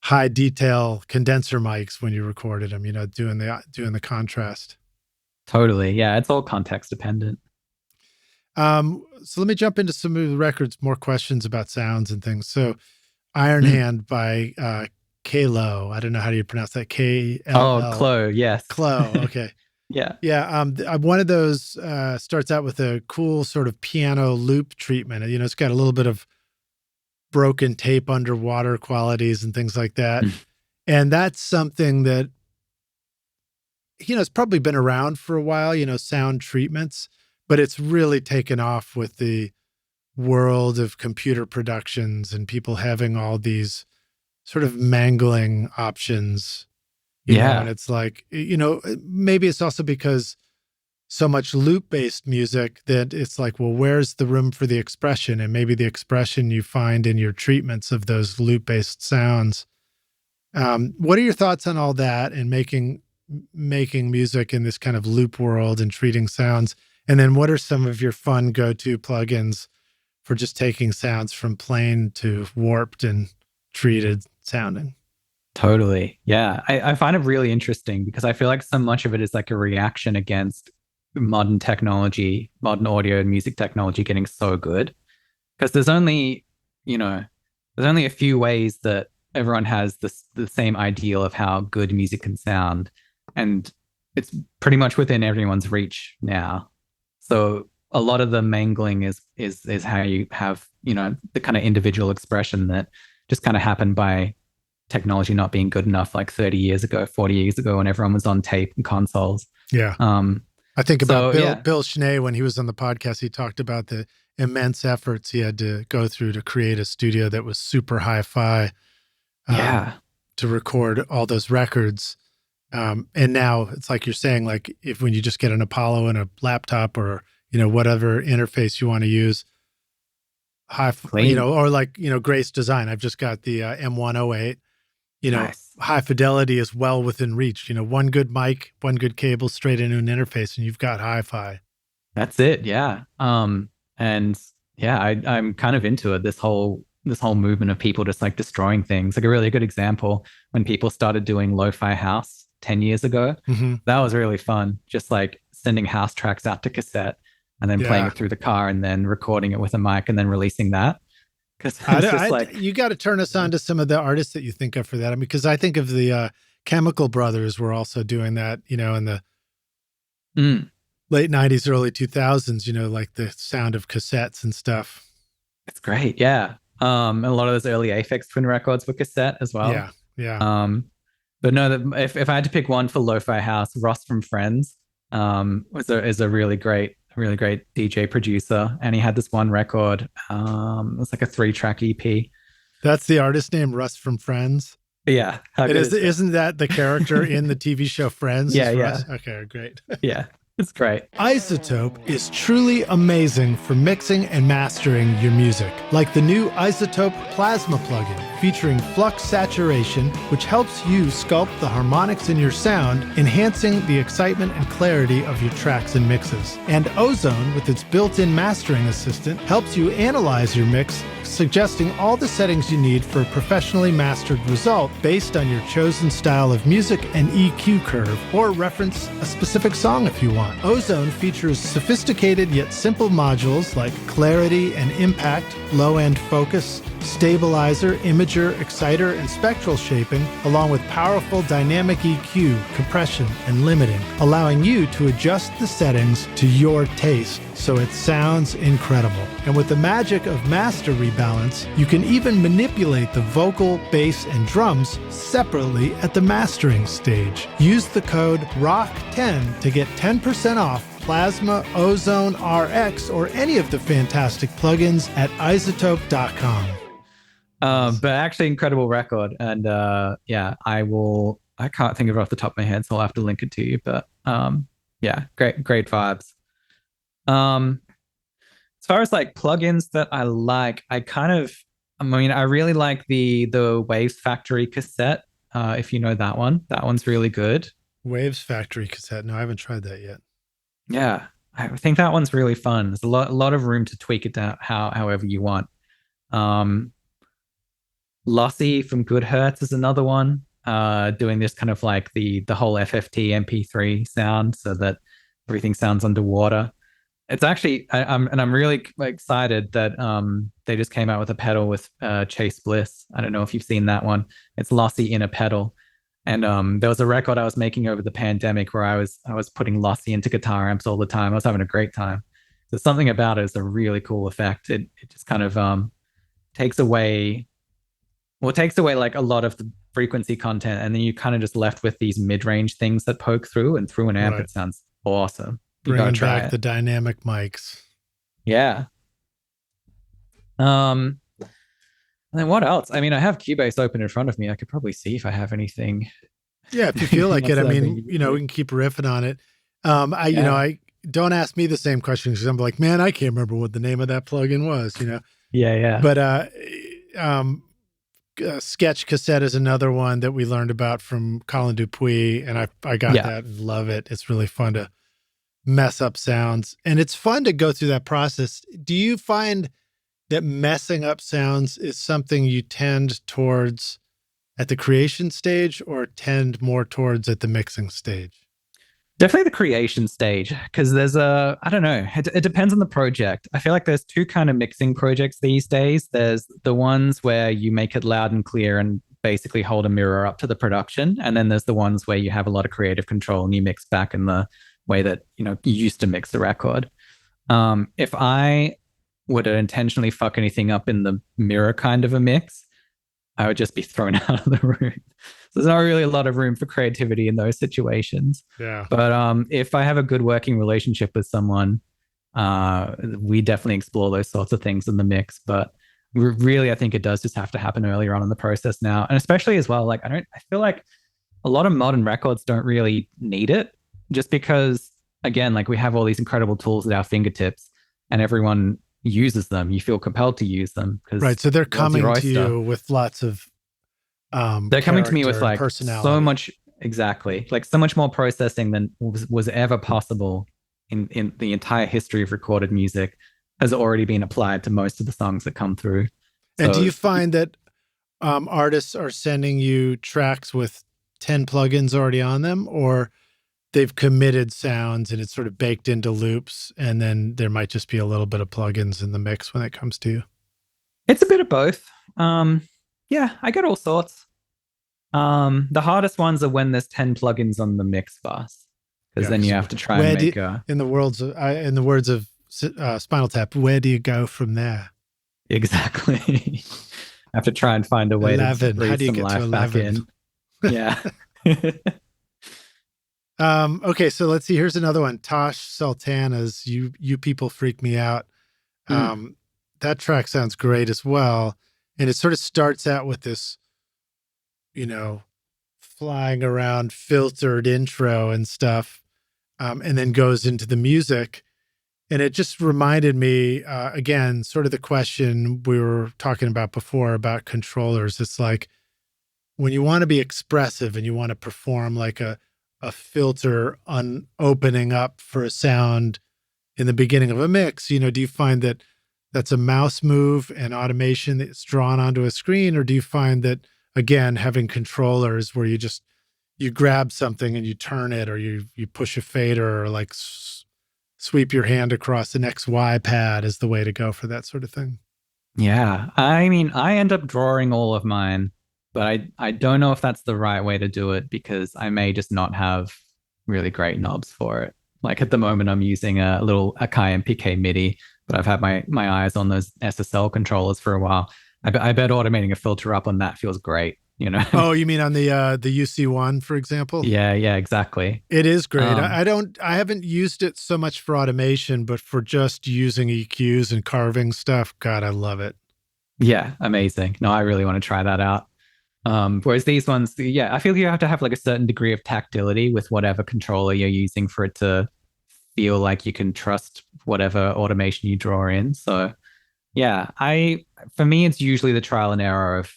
high detail condenser mics when you recorded them. Doing the contrast. Totally. Yeah, it's all context dependent. So let me jump into some of the records, more questions about sounds and things. So Iron Mm. Hand by Klo. I don't know how do you pronounce that. Oh, K-L-L. Klo, yes. Klo. Okay. Yeah. Yeah. One of those starts out with a cool sort of piano loop treatment. You know, it's got a little bit of broken tape underwater qualities and things like that. Mm. And that's something that, you know, it's probably been around for a while, you know, sound treatments, but it's really taken off with the world of computer productions and people having all these sort of mangling options, you know, and Yeah. it's like, you know, maybe it's also because so much loop based music that it's like, well, where's the room for the expression? And maybe the expression you find in your treatments of those loop based sounds. What are your thoughts on all that and making music in this kind of loop world and treating sounds? And then what are some of your fun go-to plugins for just taking sounds from plain to warped and treated sounding? Totally. Yeah. I find it really interesting because I feel like so much of it is like a reaction against modern technology, modern audio and music technology getting so good. Because there's only, you know, there's only a few ways that everyone has the same ideal of how good music can sound. And it's pretty much within everyone's reach now. So a lot of the mangling is how you have, you know, the kind of individual expression that just kind of happened by technology not being good enough like 30 years ago, 40 years ago when everyone was on tape and consoles. Yeah. I think about Bill Schnee when he was on the podcast, he talked about the immense efforts he had to go through to create a studio that was super hi-fi to record all those records. And now it's like you're saying, like if when you just get an Apollo and a laptop or, you know, whatever interface you want to use, you know, or like, you know, Grace Design. I've just got the M108, you know, nice. High fidelity is well within reach. You know, one good mic, one good cable straight into an interface, and you've got hi-fi. That's it. Yeah. And yeah, I'm kind of into it. This whole movement of people just like destroying things. Like a really good example when people started doing lo-fi house 10 years ago. Mm-hmm. That was really fun. Just like sending house tracks out to cassette and then playing it through the car and then recording it with a mic and then releasing that. Because you got to turn us on to some of the artists that you think of for that. I mean, because I think of the Chemical Brothers were also doing that, you know, in the late 90s, early 2000s, you know, like the sound of cassettes and stuff. It's great. Yeah. And a lot of those early Aphex Twin records were cassette as well. Yeah. Yeah. But no, if I had to pick one for lo-fi house, Ross from Friends is a really great DJ producer, and he had this one record. It was like a 3-track EP. That's the artist name, Russ from Friends. Yeah, isn't that the character in the TV show Friends? Yeah, yeah. Okay, great. Yeah, it's great. iZotope is truly amazing for mixing and mastering your music, like the new iZotope Plasma plugin, featuring flux saturation, which helps you sculpt the harmonics in your sound, enhancing the excitement and clarity of your tracks and mixes. And Ozone, with its built-in mastering assistant, helps you analyze your mix, suggesting all the settings you need for a professionally mastered result based on your chosen style of music and EQ curve, or reference a specific song if you want. Ozone features sophisticated yet simple modules like clarity and impact, low-end focus, stabilizer, imager, exciter, and spectral shaping, along with powerful dynamic EQ, compression, and limiting, allowing you to adjust the settings to your taste so it sounds incredible. And with the magic of master rebalance, you can even manipulate the vocal, bass, and drums separately at the mastering stage. Use the code ROCK10 to get 10% off Plasma, Ozone, RX, or any of the fantastic plugins at iZotope.com. But actually incredible record. And yeah, I can't think of it off the top of my head, so I'll have to link it to you. But yeah, great vibes. As far as like plugins that I like, I really like the Waves Factory cassette. If you know that one. That one's really good. Waves Factory cassette. No, I haven't tried that yet. Yeah. I think that one's really fun. There's a lot of room to tweak it down however you want. Lossy from Good Hertz is another one, doing this kind of like the whole FFT MP3 sound so that everything sounds underwater. It's actually, I'm really excited that they just came out with a pedal with Chase Bliss. I don't know if you've seen that one. It's lossy in a pedal, and there was a record I was making over the pandemic where I was putting lossy into guitar amps all the time. I was having a great time. So something about it is a really cool effect. It just kind of takes away, well, it takes away like a lot of the frequency content, and then you kind of just left with these mid-range things that poke through, and through an amp, Right. it sounds awesome. You gotta Bringing try back it. the dynamic mics. Yeah. Um, and then what else? I mean, I have Cubase open in front of me. I could probably see if I have anything. Yeah, if you feel like it, I Else that I've mean, been we using. can keep riffing on it. Yeah. I don't ask me the same question because I'm like, man, I can't remember what the name of that plugin was. Yeah, yeah. But um, Sketch Cassette is another one that we learned about from Colin Dupuis, and I got Yeah. that and love it. It's really fun to mess up sounds, and it's fun to go through that process. Do you find that messing up sounds is something you tend towards at the creation stage or tend more towards at the mixing stage? Definitely the creation stage, because I don't know, it depends on the project. I feel like there's two kind of mixing projects these days. There's the ones where you make it loud and clear and basically hold a mirror up to the production. And then there's the ones where you have a lot of creative control and you mix back in the way that, you used to mix the record. If I were to intentionally fuck anything up in the mirror kind of a mix, I would just be thrown out of the room. So there's not really a lot of room for creativity in those situations. Yeah. But if I have a good working relationship with someone, we definitely explore those sorts of things in the mix. But really, I think it does just have to happen earlier on in the process now, and especially as well. Like I feel like a lot of modern records don't really need it, just because again, like we have all these incredible tools at our fingertips, and everyone uses them. You feel compelled to use them Right. because So they're the world's your coming to oyster. you with lots of They're coming to me character with and like so personality. much, exactly, like so much more processing than was ever possible in the entire history of recorded music has already been applied to most of the songs that come through. And do So you find that artists are sending you tracks with 10 plugins already on them, or they've committed sounds and it's sort of baked into loops, and then there might just be a little bit of plugins in the mix when it comes to you? it's a bit of both. Yeah, I get all sorts. The hardest ones are when there's 10 plugins on the mix bus, because Yeah, then because you have to try and where do you, make a in the words of Spinal Tap, where do you go from there? exactly. I have to try and find a way to 11. How breathe do you some get to life back 11? in. Yeah. Okay, so let's see. Here's another one. Tash Sultana's You People Freak Me Out. Mm. That track sounds great as well. And it sort of starts out with this, flying around filtered intro and stuff, and then goes into the music. And it just reminded me, again, sort of the question we were talking about before about controllers. It's like when you want to be expressive and you want to perform like a filter on opening up for a sound in the beginning of a mix, do you find that that's a mouse move and automation that's drawn onto a screen? Or do you find that, again, having controllers where you grab something and you turn it, or you push a fader, or like sweep your hand across an XY pad is the way to go for that sort of thing? Yeah. I mean, I end up drawing all of mine, but I don't know if that's the right way to do it because I may just not have really great knobs for it. Like at the moment, I'm using a little Akai MPK MIDI, but I've had my eyes on those SSL controllers for a while. I bet automating a filter up on that feels great, you know? Oh, you mean on the UC1, for example? Yeah, yeah, exactly. It is great. Um, I haven't used it so much for automation, but for just using EQs and carving stuff, God, I love it. yeah, amazing. No, I really want to try that out. Whereas these ones, yeah, I feel you have to have like a certain degree of tactility with whatever controller you're using for it to feel like you can trust whatever automation you draw in. So yeah, for me it's usually the trial and error of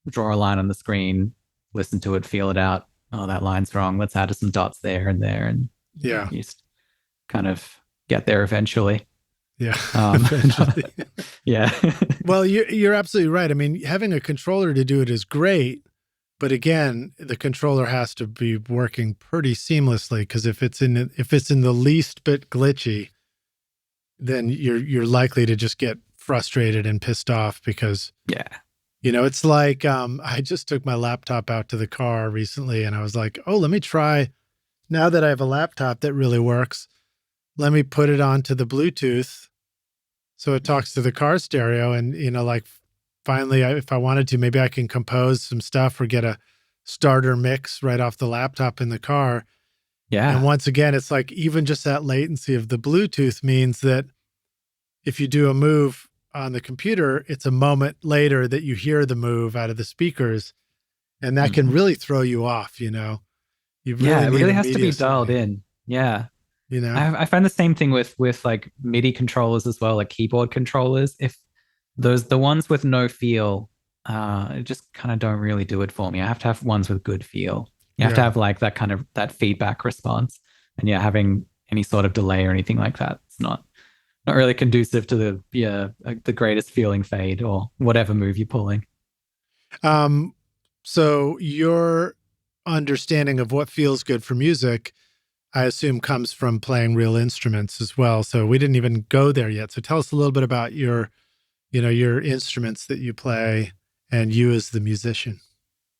draw a line on the screen, listen to it, feel it out. Oh, that line's wrong. Let's add some dots there and there, and Yeah. you just kind of get there eventually. Yeah. Um, Eventually. yeah. Well, you're absolutely right. I mean, having a controller to do it is great, but again, the controller has to be working pretty seamlessly, because if it's in the least bit glitchy, then you're likely to just get frustrated and pissed off because it's like I just took my laptop out to the car recently and I was like, oh, let me try, now that I have a laptop that really works, let me put it onto the Bluetooth so it talks to the car stereo. And, like finally, if I wanted to, maybe I can compose some stuff or get a starter mix right off the laptop in the car. Yeah. And once again, it's like even just that latency of the Bluetooth means that if you do a move on the computer, it's a moment later that you hear the move out of the speakers. And that can really throw you off, You It really has to be immediacy. dialed in. Yeah. I find the same thing with like MIDI controllers as well, like keyboard controllers. If the ones with no feel, just kind of don't really do it for me. I have to have ones with good feel. You have to have like that kind of that feedback response. And having any sort of delay or anything like that, it's not really conducive to the greatest feeling fade or whatever move you're pulling. So your understanding of what feels good for music, I assume, comes from playing real instruments as well. So we didn't even go there yet. So tell us a little bit about your instruments that you play and you as the musician.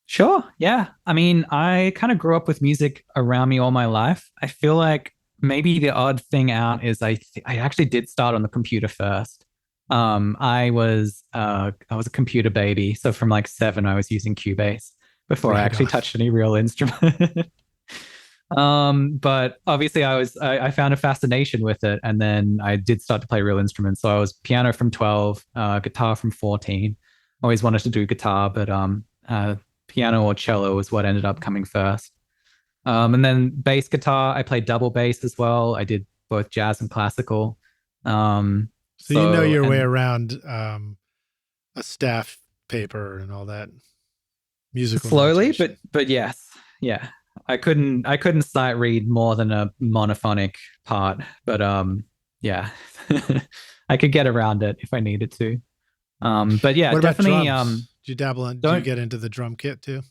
Sure. Yeah. I mean, I kind of grew up with music around me all my life. I feel like maybe the odd thing out is I actually did start on the computer first. I was a computer baby. So from like 7, I was using Cubase before I actually touched any real instrument. But obviously I found a fascination with it. And then I did start to play real instruments. So I was piano from 12, guitar from 14. Always wanted to do guitar, but piano or cello was what ended up coming first. And then bass guitar, I played double bass as well. I did both jazz and classical. So you know your way around a staff paper and all that musical slowly, notation. but yes, yeah. I couldn't sight read more than a monophonic part, but yeah, I could get around it if I needed to. But yeah, what definitely. About drums? Did you dabble in? Did you get into the drum kit too?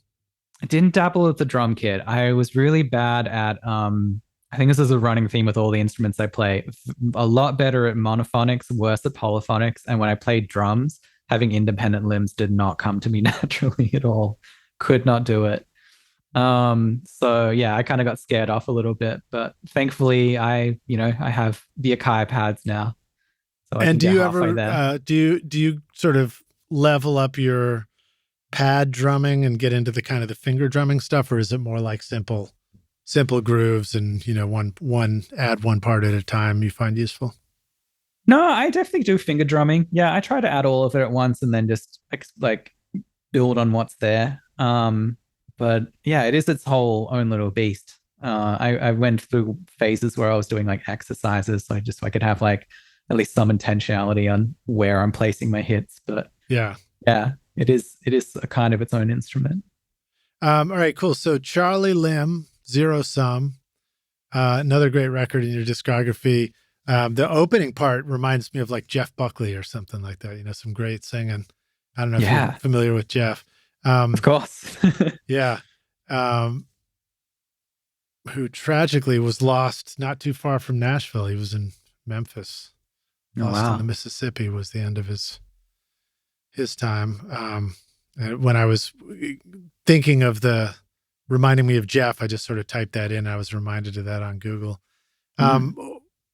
I didn't dabble with the drum kit. I was really bad at. I think this is a running theme with all the instruments I play. A lot better at monophonics, worse at polyphonics. And when I played drums, having independent limbs did not come to me naturally at all. Could not do it. So yeah, I kind of got scared off a little bit, but thankfully I have the Akai pads now. So I and do you ever do you sort of level up your pad drumming and get into the kind of the finger drumming stuff, or is it more like simple grooves and one part at a time you find useful? No, I definitely do finger drumming. Yeah, I try to add all of it at once and then just like build on what's there. But yeah, it is its whole own little beast. I went through phases where I was doing like exercises, so I could have like at least some intentionality on where I'm placing my hits. But yeah, it is a kind of its own instrument. All right, cool. So Charlie Lim, Zero Sum, another great record in your discography. The opening part reminds me of like Jeff Buckley or something like that. Some great singing. I don't know if you're familiar with Jeff. Of course. Yeah. Who tragically was lost not too far from Nashville. He was in Memphis. Lost in the Mississippi was the end of his time. And when I was thinking of reminding me of Jeff, I just sort of typed that in. I was reminded of that on Google. Talk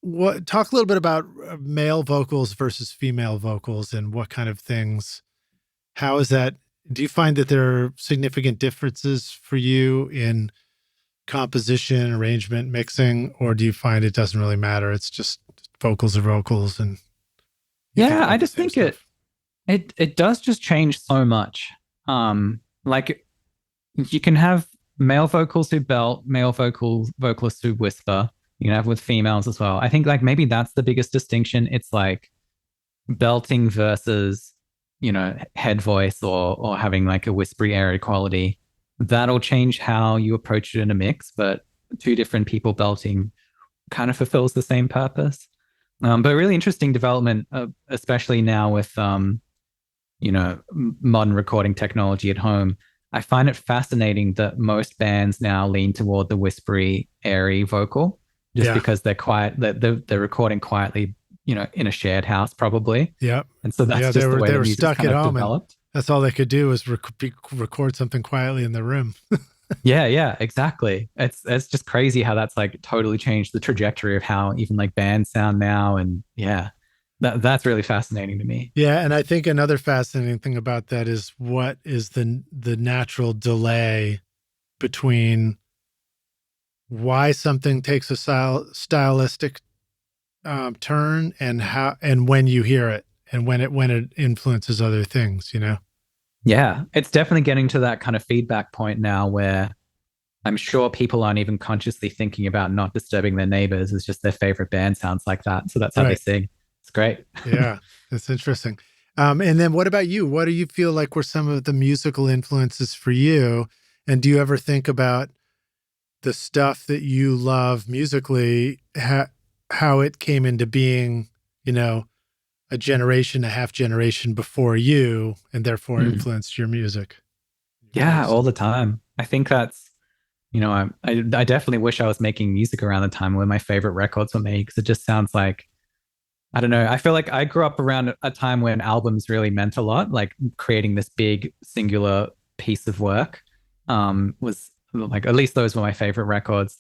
a little bit about male vocals versus female vocals and what kind of things, how is that? Do you find that there are significant differences for you in composition, arrangement, mixing, or do you find it doesn't really matter? It's just vocals are vocals. And I just think it does just change so much. Like you can have male vocals who belt, male vocalists who whisper. You can have with females as well. I think like maybe that's the biggest distinction. It's like belting versus head voice or having like a whispery airy quality. That'll change how you approach it in a mix, but two different people belting kind of fulfills the same purpose. But really interesting development, especially now with modern recording technology at home. I find it fascinating that most bands now lean toward the whispery, airy vocal, just because they're quiet. They're recording quietly, in a shared house probably. Yep. And so that's Yeah, just the way they the were music's stuck kind at of home, and developed. that's all they could do was record something quietly in their room. Yeah, exactly. It's just crazy how that's like totally changed the trajectory of how even like bands sound now. And yeah, that's really fascinating to me. Yeah, and I think another fascinating thing about that is what is the natural delay between why something takes a stylistic turn and how and when you hear it and when it influences other things, you know? Yeah, it's definitely getting to that kind of feedback point now where I'm sure people aren't even consciously thinking about not disturbing their neighbors. It's just their favorite band sounds like that. So that's how they Right. sing. It's great. Yeah, that's interesting. And then what about you? What do you feel like were some of the musical influences for you? And do you ever think about the stuff that you love musically, how it came into being, you know, a half generation before you, and therefore Mm. influenced your music? Yeah, all the time. I think that's, I definitely wish I was making music around the time when my favorite records were made because it just sounds like, I don't know. I feel like I grew up around a time when albums really meant a lot, like creating this big singular piece of work was like, at least those were my favorite records.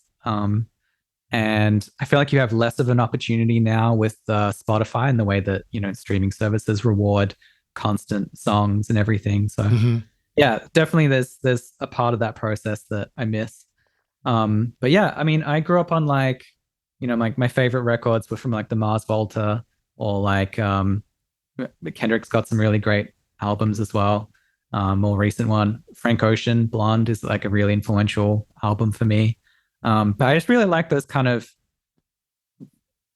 And I feel like you have less of an opportunity now with Spotify and the way that, streaming services reward constant songs and everything. So Hmm. yeah, definitely there's a part of that process that I miss. But yeah, I mean, I grew up on like, like my favorite records were from like the Mars Volta or like Kendrick's got some really great albums as well. More recent one, Frank Ocean, Blonde is like a really influential album for me. But I just really like those kind of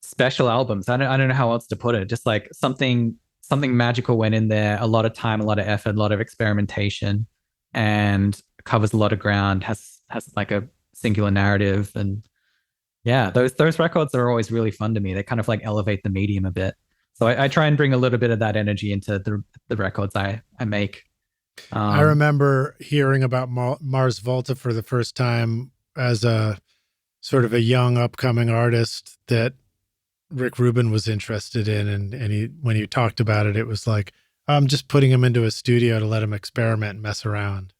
special albums. I don't know how else to put it. Just like something magical went in there, a lot of time, a lot of effort, a lot of experimentation, and covers a lot of ground, has like a singular narrative. And yeah, those records are always really fun to me. They kind of like elevate the medium a bit. So I try and bring a little bit of that energy into the records I make. I Um, remember hearing about Mars Volta for the first time as a sort of a young upcoming artist that Rick Rubin was interested in, and he when he talked about it, it was like I'm just putting him into a studio to let him experiment and mess around.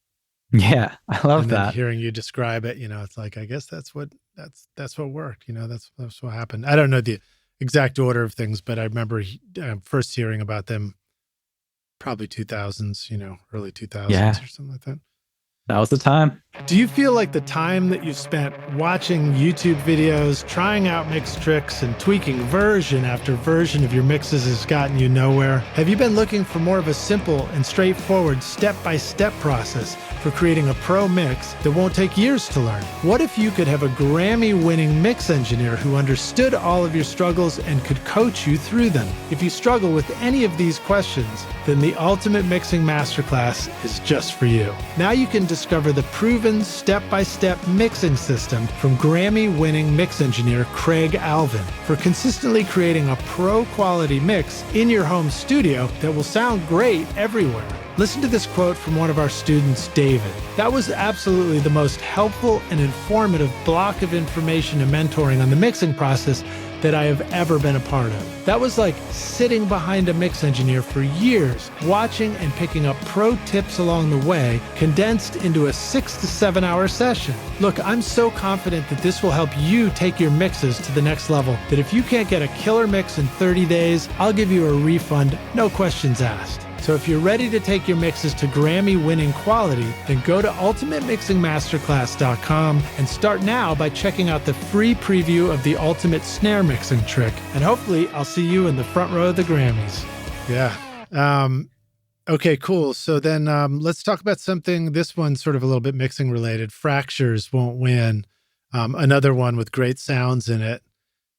yeah, I love And then that. hearing you describe it, it's like I guess that's what worked. That's what happened. I don't know the exact order of things, but I remember first hearing about them probably 2000s, early 2000s Yeah, or something like that. that was the time. Do you feel like the time that you've spent watching YouTube videos, trying out mix tricks, and tweaking version after version of your mixes has gotten you nowhere? Have you been looking for more of a simple and straightforward step-by-step process for creating a pro mix that won't take years to learn? What if you could have a Grammy-winning mix engineer who understood all of your struggles and could coach you through them? If you struggle with any of these questions, then the Ultimate Mixing Masterclass is just for you. Now you can discover the proven step-by-step mixing system from Grammy-winning mix engineer Craig Alvin for consistently creating a pro-quality mix in your home studio that will sound great everywhere. Listen to this quote from one of our students, David. That was absolutely the most helpful and informative block of information and mentoring on the mixing process that I have ever been a part of. That was like sitting behind a mix engineer for years, watching and picking up pro tips along the way, condensed into a 6 to 7 hour session. Look, I'm so confident that this will help you take your mixes to the next level, that if you can't get a killer mix in 30 days, I'll give you a refund, no questions asked. So if you're ready to take your mixes to Grammy-winning quality, then go to ultimatemixingmasterclass.com and start now by checking out the free preview of the ultimate snare mixing trick. And hopefully I'll see you in the front row of the Grammys. Yeah. Okay, cool. So then let's talk about something, this one's sort of a little bit mixing related. Fractures Won't Win. Another one with great sounds in it.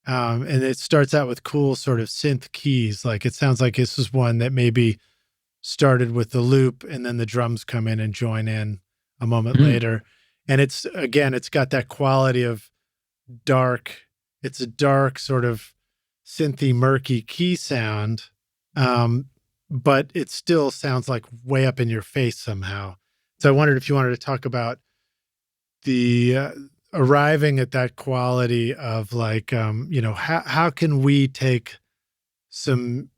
And it starts out with cool sort of synth keys. Like it sounds like this is one that maybe started with the loop and then the drums come in and join in a moment later. And it's got that quality of dark. It's a dark sort of synthy, murky key sound. But it still sounds like way up in your face somehow. So I wondered if you wanted to talk about the arriving at that quality of like, how can we take some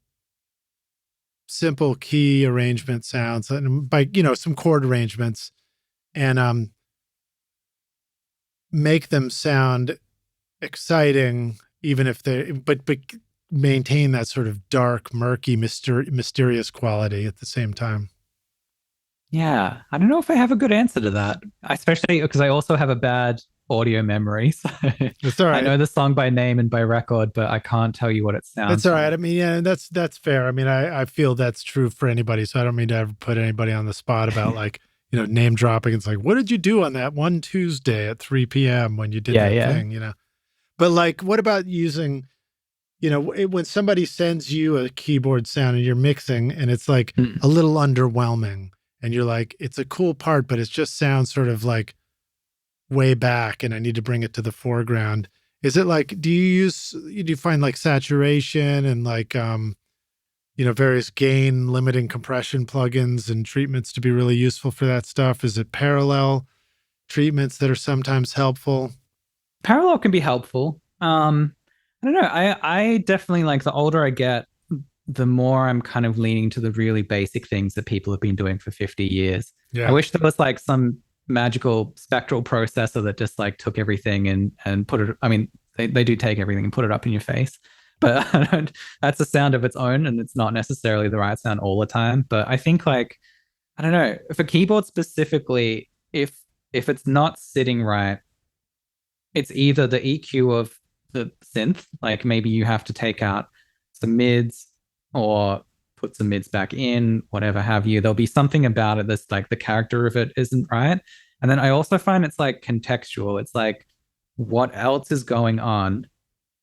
simple key arrangement sounds and by, some chord arrangements and make them sound exciting, even if but maintain that sort of dark, murky, mysterious quality at the same time. Yeah, I don't know if I have a good answer to that, especially because I also have a bad audio memory. So That's all right. I know the song by name and by record, but I can't tell you what it sounds That's all right. like. I mean, yeah, that's fair. I mean, I feel that's true for anybody. So I don't mean to ever put anybody on the spot about like, name dropping. It's like, what did you do on that one Tuesday at 3 p.m. when you did that thing, But like, what about using, when somebody sends you a keyboard sound and you're mixing and it's like a little underwhelming and you're like, it's a cool part, but it just sounds sort of like way back and I need to bring it to the foreground. Is it like, do you find like saturation and like, various gain limiting compression plugins and treatments to be really useful for that stuff? Is it parallel treatments that are sometimes helpful? Parallel can be helpful. I don't know. I definitely like the older I get, the more I'm kind of leaning to the really basic things that people have been doing for 50 years. Yeah. I wish there was like some magical spectral processor that just like took everything and put it. I mean, they do take everything and put it up in your face, but that's a sound of its own, and it's not necessarily the right sound all the time. But I think like, I don't know, for keyboard specifically, if it's not sitting right, it's either the EQ of the synth, like maybe you have to take out some mids or put some mids back in, whatever have you. There'll be something about it that's like the character of it isn't right. And then I also find it's like contextual. It's like what else is going on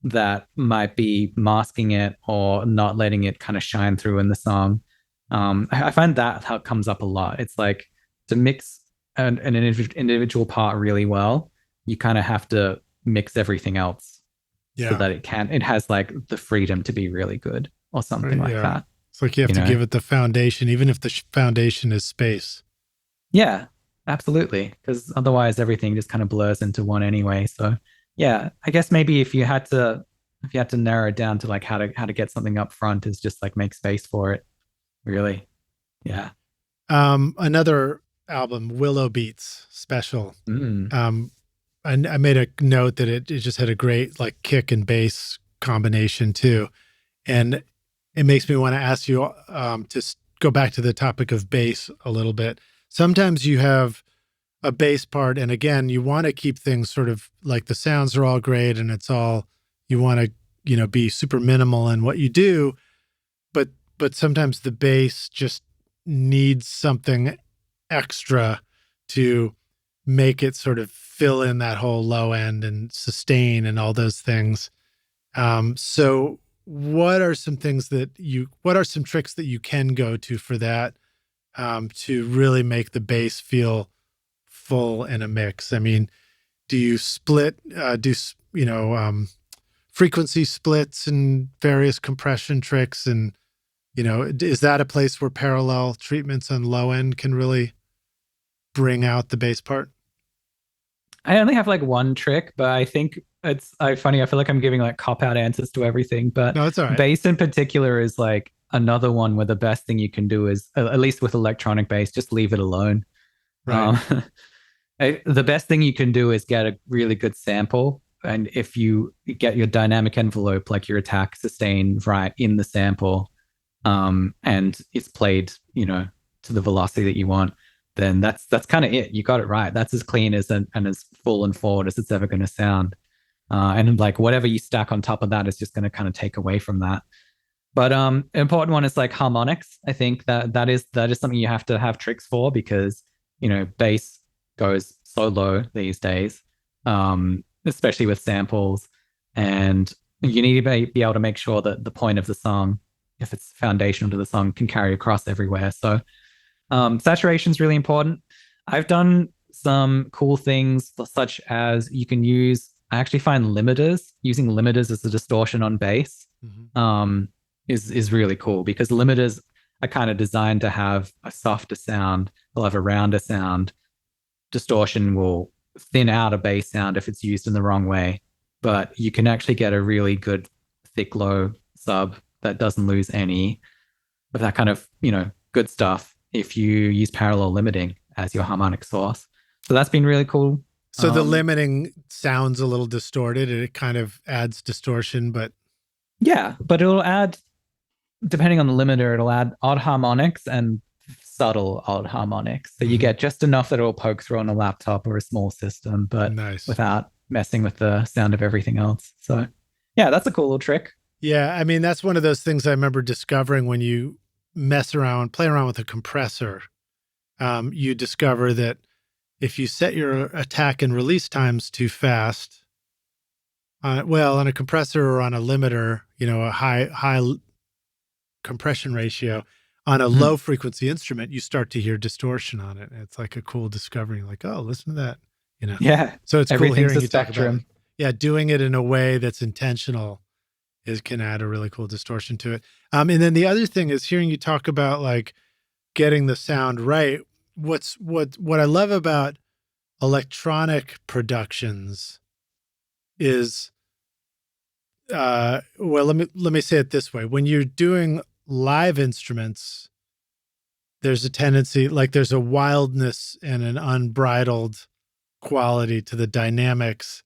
that might be masking it or not letting it kind of shine through in the song. I find that how it comes up a lot. It's like to mix an individual part really well, you kind of have to mix everything else so that it has like the freedom to be really good or something like that. It's like you have to give it the foundation, even if the foundation is space. Yeah, absolutely. Because otherwise everything just kind of blurs into one anyway. So yeah, I guess maybe if you had to narrow it down to like how to get something up front is just like make space for it. Really. Yeah. Another album, Willow Beats Special. I made a note that it just had a great like kick and bass combination too. And it makes me want to ask you to go back to the topic of bass a little bit. Sometimes you have a bass part, and again, you want to keep things sort of like the sounds are all great and it's all, you want to, be super minimal in what you do, but sometimes the bass just needs something extra to make it sort of fill in that whole low end and sustain and all those things. So what are some tricks that you can go to for that, to really make the bass feel full in a mix? I mean, do you split, frequency splits and various compression tricks? And, is that a place where parallel treatments on low end can really bring out the bass part? I only have like one trick, but I think it's funny. I feel like I'm giving like cop out answers to everything, but no, it's all right. Bass in particular is like another one where the best thing you can do is, at least with electronic bass, just leave it alone. Right. The best thing you can do is get a really good sample. And if you get your dynamic envelope, like your attack sustain right in the sample, and it's played, to the velocity that you want, then that's kind of it. You got it right. That's as clean and as full and forward as it's ever going to sound. And like whatever you stack on top of that is just going to kind of take away from that. But important one is like harmonics. I think that is something you have to have tricks for, because bass goes so low these days, especially with samples, and you need to be able to make sure that the point of the song, if it's foundational to the song, can carry across everywhere. So saturation is really important. I've done some cool things such as I actually find limiters. Using limiters as a distortion on bass is really cool, because limiters are kind of designed to have a softer sound. They'll have a rounder sound. Distortion will thin out a bass sound if it's used in the wrong way, but you can actually get a really good thick low sub that doesn't lose any of that kind of, good stuff if you use parallel limiting as your harmonic source. So that's been really cool. So the limiting sounds a little distorted and it kind of adds distortion, but yeah, but it'll add, depending on the limiter, it'll add odd harmonics and subtle odd harmonics. So you get just enough that it'll poke through on a laptop or a small system, but without messing with the sound of everything else. So yeah, that's a cool little trick. Yeah, I mean, that's one of those things I remember discovering when you play around with a compressor. You discover that if you set your attack and release times too fast, on a compressor or on a limiter, a high compression ratio, on a low frequency instrument, you start to hear distortion on it. It's like a cool discovery. Like, oh, listen to that. Yeah. So it's cool hearing you talk spectrum. about, doing it in a way that's intentional can add a really cool distortion to it. And then the other thing is hearing you talk about like getting the sound right. What I love about electronic productions is, let me say it this way. When you're doing live instruments, there's a tendency, like there's a wildness and an unbridled quality to the dynamics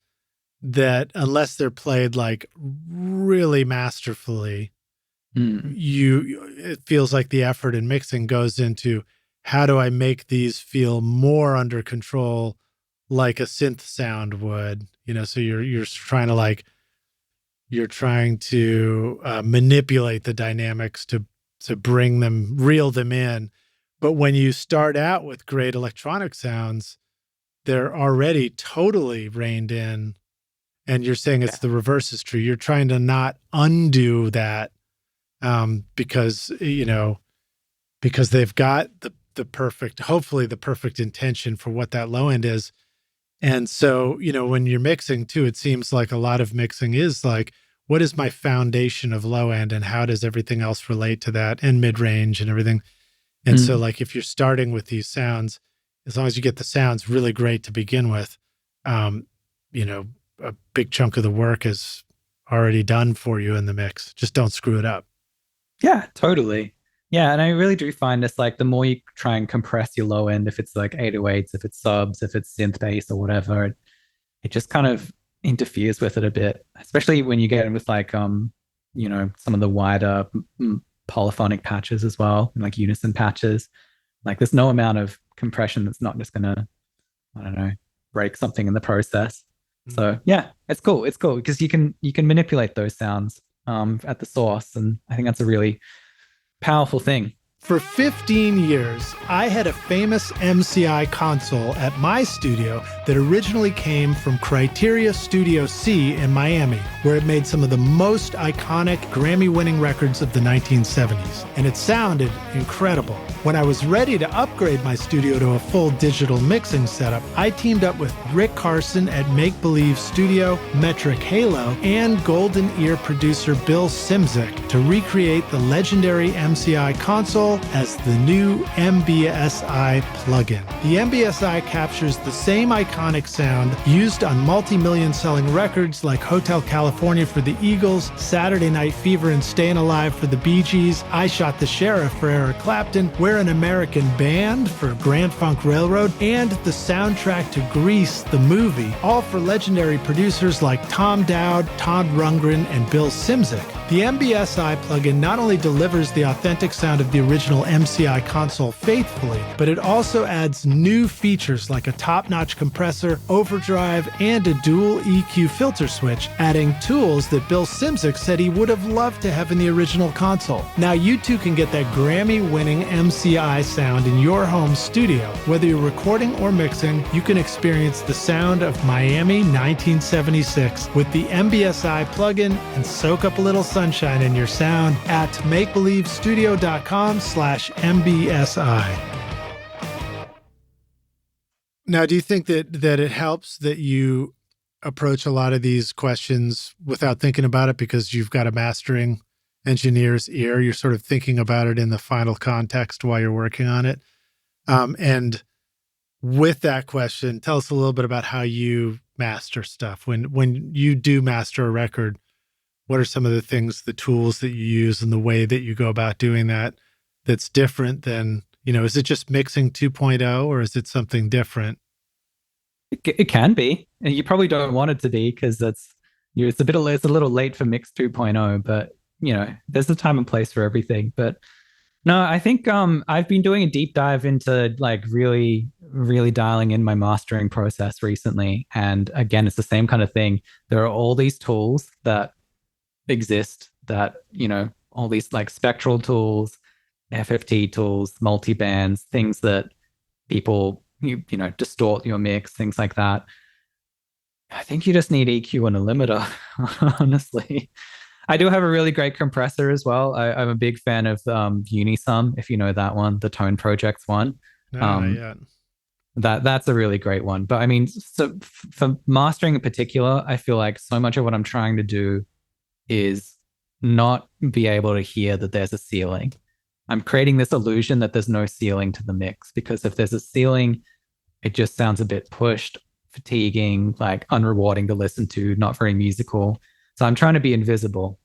that unless they're played like really masterfully, it feels like the effort in mixing goes into how do I make these feel more under control like a synth sound would, so you're trying to manipulate the dynamics to reel them in. But when you start out with great electronic sounds, they're already totally reined in. And you're saying it's the reverse is true. You're trying to not undo that because they've got the perfect, hopefully the perfect intention for what that low end is. And so, when you're mixing too, it seems like a lot of mixing is like, what is my foundation of low end and how does everything else relate to that, and mid-range and everything. And so like if you're starting with these sounds, as long as you get the sounds really great to begin with, a big chunk of the work is already done for you in the mix. Just don't screw it up. Yeah, totally. Yeah, and I really do find this, like, the more you try and compress your low end, if it's like 808s, if it's subs, if it's synth bass or whatever, it just kind of interferes with it a bit, especially when you get in with like, some of the wider polyphonic patches as well, and like unison patches. Like there's no amount of compression that's not just gonna, I don't know, break something in the process. So yeah, it's cool. It's cool because you can manipulate those sounds at the source, and I think that's a really powerful thing. For 15 years, I had a famous MCI console at my studio that originally came from Criteria Studio C in Miami, where it made some of the most iconic Grammy-winning records of the 1970s. And it sounded incredible. When I was ready to upgrade my studio to a full digital mixing setup, I teamed up with Rick Carson at Make Believe Studio, Metric Halo, and Golden Ear producer Bill Simzik to recreate the legendary MCI console as the new MBSI plugin. The MBSI captures the same iconic sound used on multi-million selling records like Hotel California for the Eagles, Saturday Night Fever and Staying Alive for the Bee Gees, I Shot the Sheriff for Eric Clapton, We're an American Band for Grand Funk Railroad, and the soundtrack to Grease, the movie, all for legendary producers like Tom Dowd, Todd Rundgren, and Bill Simzik. The MBSI plugin not only delivers the authentic sound of the original MCI console faithfully, but it also adds new features like a top-notch compressor, overdrive, and a dual EQ filter switch, adding tools that Bill Simzik said he would have loved to have in the original console. Now you too can get that Grammy-winning MCI sound in your home studio. Whether you're recording or mixing, you can experience the sound of Miami 1976 with the MBSI plugin and soak up a little sunshine in your sound at makebelievestudio.com/MBSI. Now, do you think that it helps that you approach a lot of these questions without thinking about it because you've got a mastering engineer's ear? You're sort of thinking about it in the final context while you're working on it. And with that question, tell us a little bit about how you master stuff. When you do master a record, What are some of the things, the tools that you use and the way that you go about doing that that's different than, is it just mixing 2.0 or is it something different? It can be, and you probably don't want it to be because it's a little late for Mix 2.0, but there's a time and place for everything. But no, I think I've been doing a deep dive into like really, really dialing in my mastering process recently. And again, it's the same kind of thing. There are all these tools that exist that, all these like spectral tools, FFT tools, multi-bands, things that people distort your mix, things like that. I think you just need EQ and a limiter, honestly. I do have a really great compressor as well. I'm a big fan of Unisum, if you know that one, the Tone Projects one. No, not Um, yet. that's a really great one. But I mean, so for mastering in particular, I feel like so much of what I'm trying to do is not be able to hear that there's a ceiling. I'm creating this illusion that there's no ceiling to the mix, because if there's a ceiling, it just sounds a bit pushed, fatiguing, like unrewarding to listen to, not very musical. So I'm trying to be invisible.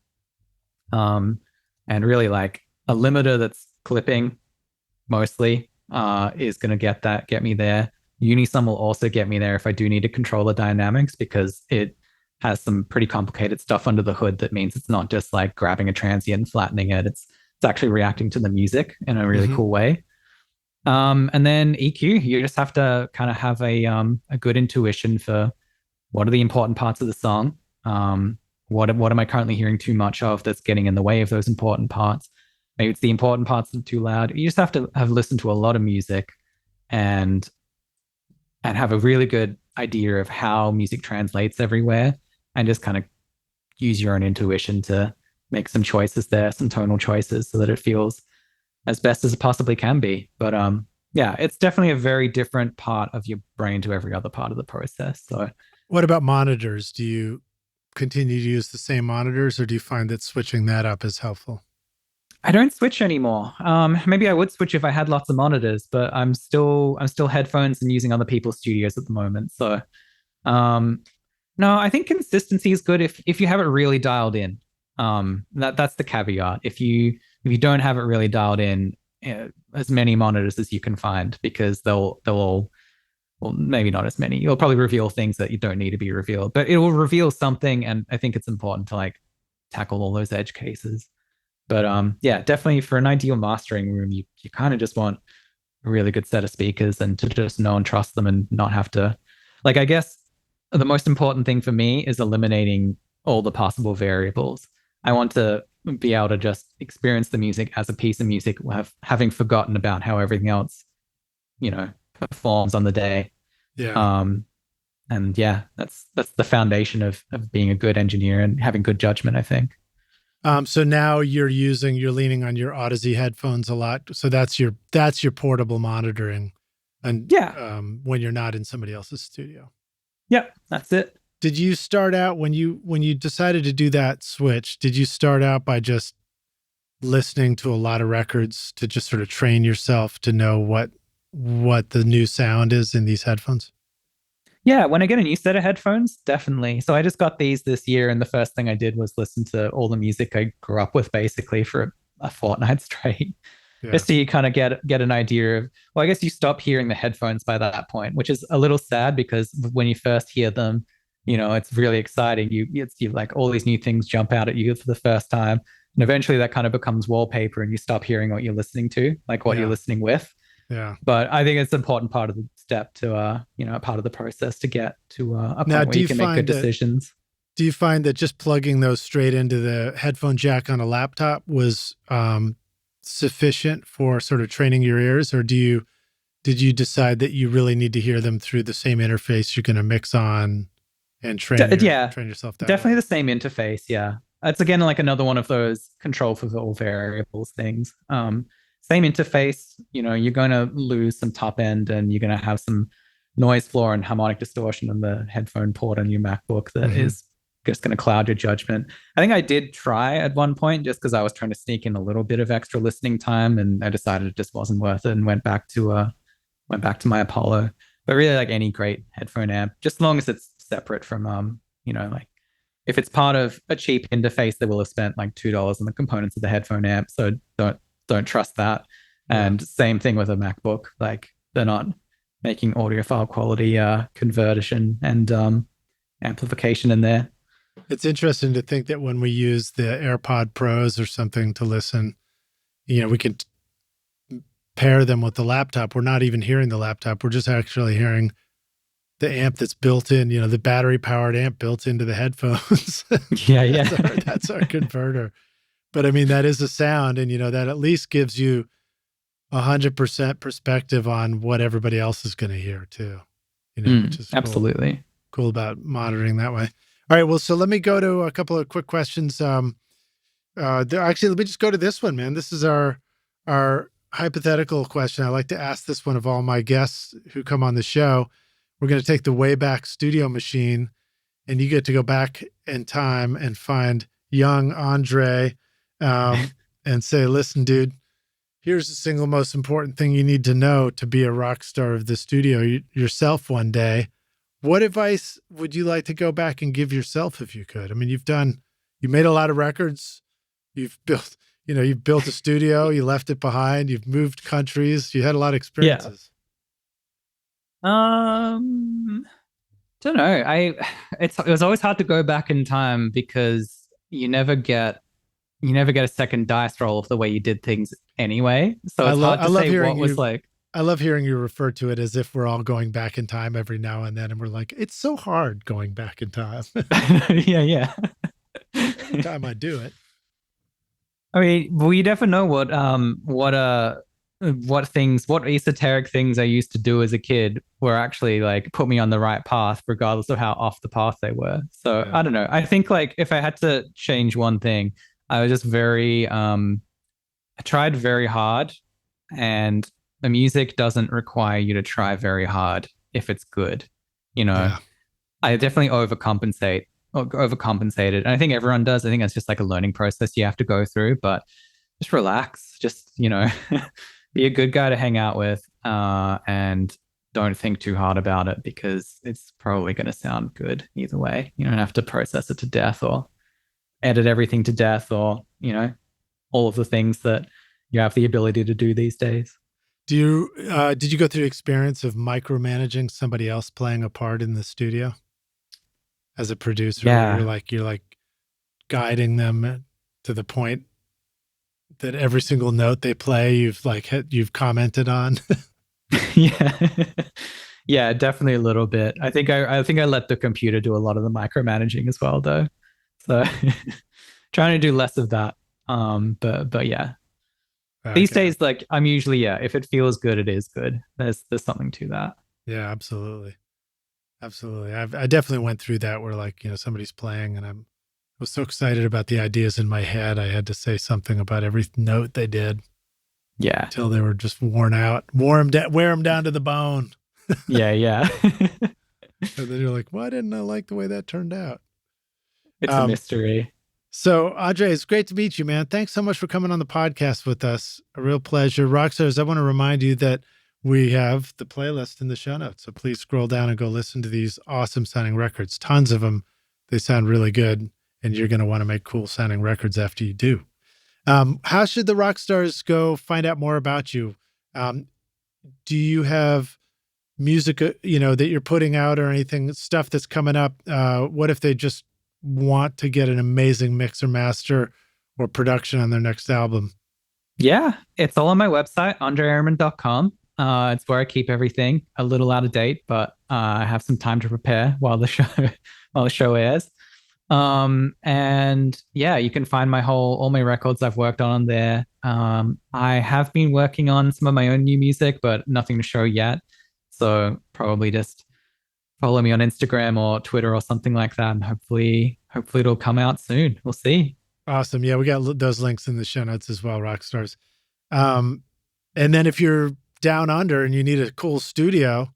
And really like a limiter that's clipping mostly is going to get me there. Unisum will also get me there if I do need to control the dynamics, because it has some pretty complicated stuff under the hood that means it's not just like grabbing a transient and flattening it. It's actually reacting to the music in a really cool way. And then EQ, you just have to kind of have a good intuition for what are the important parts of the song. What am I currently hearing too much of that's getting in the way of those important parts? Maybe it's the important parts that are too loud. You just have to have listened to a lot of music and have a really good idea of how music translates everywhere, and just kind of use your own intuition to make some choices there, some tonal choices, so that it feels as best as it possibly can be. But yeah, it's definitely a very different part of your brain to every other part of the process. So What about monitors? Do you continue to use the same monitors, or do you find that switching that up is helpful? I don't switch anymore. Maybe I would switch if I had lots of monitors, but I'm still headphones and using other people's studios at the moment. So no, I think consistency is good if you have it really dialed in. That's the caveat. If you don't have it really dialed in, as many monitors as you can find, because they'll all, well, maybe not as many. You'll probably reveal things that you don't need to be revealed, but it will reveal something. And I think it's important to like tackle all those edge cases. But yeah, definitely for an ideal mastering room, you kind of just want a really good set of speakers and to just know and trust them and not have to, like, I guess the most important thing for me is eliminating all the possible variables. I want to be able to just experience the music as a piece of music, having forgotten about how everything else, performs on the day. Yeah. And yeah, that's the foundation of being a good engineer and having good judgment, I think. So now you're leaning on your Odyssey headphones a lot. So that's your portable monitoring, and Yeah. when you're not in somebody else's studio. Yeah, that's it. Did you start out when you decided to do that switch? Did you start out by just listening to a lot of records to just sort of train yourself to know what the new sound is in these headphones? Yeah, when I get a new set of headphones, definitely. So I just got these this year, and the first thing I did was listen to all the music I grew up with basically for a fortnight straight. Yeah. Just so you kind of get an idea of, well, I guess you stop hearing the headphones by that point, which is a little sad, because when you first hear them, it's really exciting. You like all these new things jump out at you for the first time. And eventually that kind of becomes wallpaper and you stop hearing what you're listening to, like what you're listening with. Yeah. But I think it's an important part of the step to, part of the process to get to a Now, point where you can make good decisions. Do you find that just plugging those straight into the headphone jack on a laptop was sufficient for sort of training your ears, or did you decide that you really need to hear them through the same interface you're going to mix on and train yourself that definitely way? the same interface. Yeah, it's again like another one of those control for all variables things. Same interface. You're going to lose some top end, and you're going to have some noise floor and harmonic distortion in the headphone port on your MacBook that is just going to cloud your judgment. I think I did try at one point just because I was trying to sneak in a little bit of extra listening time, and I decided it just wasn't worth it and went back to my Apollo. But really, like any great headphone amp, just as long as it's separate from like if it's part of a cheap interface, they will have spent like $2 on the components of the headphone amp. So don't trust that. And same thing with a MacBook. Like they're not making audiophile quality conversion and amplification in there. It's interesting to think that when we use the AirPod Pros or something to listen, we can pair them with the laptop. We're not even hearing the laptop. We're just actually hearing the amp that's built in, the battery powered amp built into the headphones. Yeah. That's our converter. But I mean, that is a sound, and that at least gives you 100% perspective on what everybody else is going to hear too. Which is absolutely cool about monitoring that way. All right, well, so let me go to a couple of quick questions. Actually, let me just go to this one, man. This is our hypothetical question. I like to ask this one of all my guests who come on the show. We're going to take the Wayback Studio machine, and you get to go back in time and find young Andrei and say, listen, dude, here's the single most important thing you need to know to be a rock star of the studio yourself one day. What advice would you like to go back and give yourself if you could? I mean, you made a lot of records. You've built a studio, you left it behind, you've moved countries, you had a lot of experiences. Don't know. It was always hard to go back in time because you never get a second dice roll of the way you did things anyway. So it's hard to say what was like. I love hearing you refer to it as if we're all going back in time every now and then. And we're like, it's so hard going back in time. Yeah. Every time I do it. I mean, well, you never know what esoteric things I used to do as a kid were actually like put me on the right path, regardless of how off the path they were. So I don't know. I think like if I had to change one thing, I was just I tried very hard, and the music doesn't require you to try very hard if it's good. I definitely overcompensated. And I think everyone does. I think it's just like a learning process you have to go through, but just relax. Just, be a good guy to hang out with, and don't think too hard about it because it's probably going to sound good either way. You don't have to process it to death or edit everything to death or, all of the things that you have the ability to do these days. Did you go through the experience of micromanaging somebody else playing a part in the studio as a producer? Yeah. You're like guiding them to the point that every single note they play, you've commented on. Yeah, definitely a little bit. I think I let the computer do a lot of the micromanaging as well, though. So trying to do less of that. But yeah. Okay. These days, like I'm usually, if it feels good, it is good. There's something to that. Yeah, absolutely. I definitely went through that where somebody's playing and I was so excited about the ideas in my head. I had to say something about every note they did. Yeah. Until they were just worn out, wear them down to the bone. Yeah. And then you're like, why didn't I like the way that turned out? It's a mystery. So, Andrei, it's great to meet you, man. Thanks so much for coming on the podcast with us. A real pleasure. Rockstars, I want to remind you that we have the playlist in the show notes. So please scroll down and go listen to these awesome sounding records. Tons of them. They sound really good, and you're going to want to make cool sounding records after you do. How should the Rockstars go find out more about you? Do you have music, that you're putting out or anything, stuff that's coming up? What if they just want to get an amazing mix or master or production on their next album? Yeah, it's all on my website, andreieremin.com. It's where I keep everything. A little out of date, but I have some time to prepare while the show airs. And yeah, you can find all my records I've worked on there. I have been working on some of my own new music, but nothing to show yet. So probably just follow me on Instagram or Twitter or something like that. And hopefully it'll come out soon. We'll see. Awesome. Yeah, we got those links in the show notes as well, Rockstars. And then if you're down under and you need a cool studio,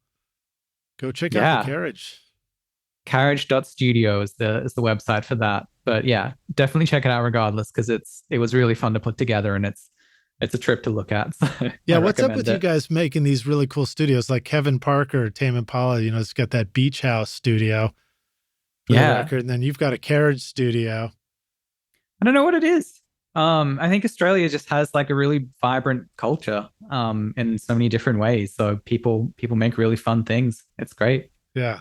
go check out the Carriage. Carriage.studio is the website for that. But yeah, definitely check it out regardless, because it was really fun to put together, and it's a trip to look at. So yeah, what's up with you guys making these really cool studios like Kevin Parker, Tame Impala? It's got that beach house studio. for the Yeah. record. And then you've got a Carriage studio. I don't know what it is. I think Australia just has like a really vibrant culture in so many different ways. So people make really fun things. It's great. Yeah.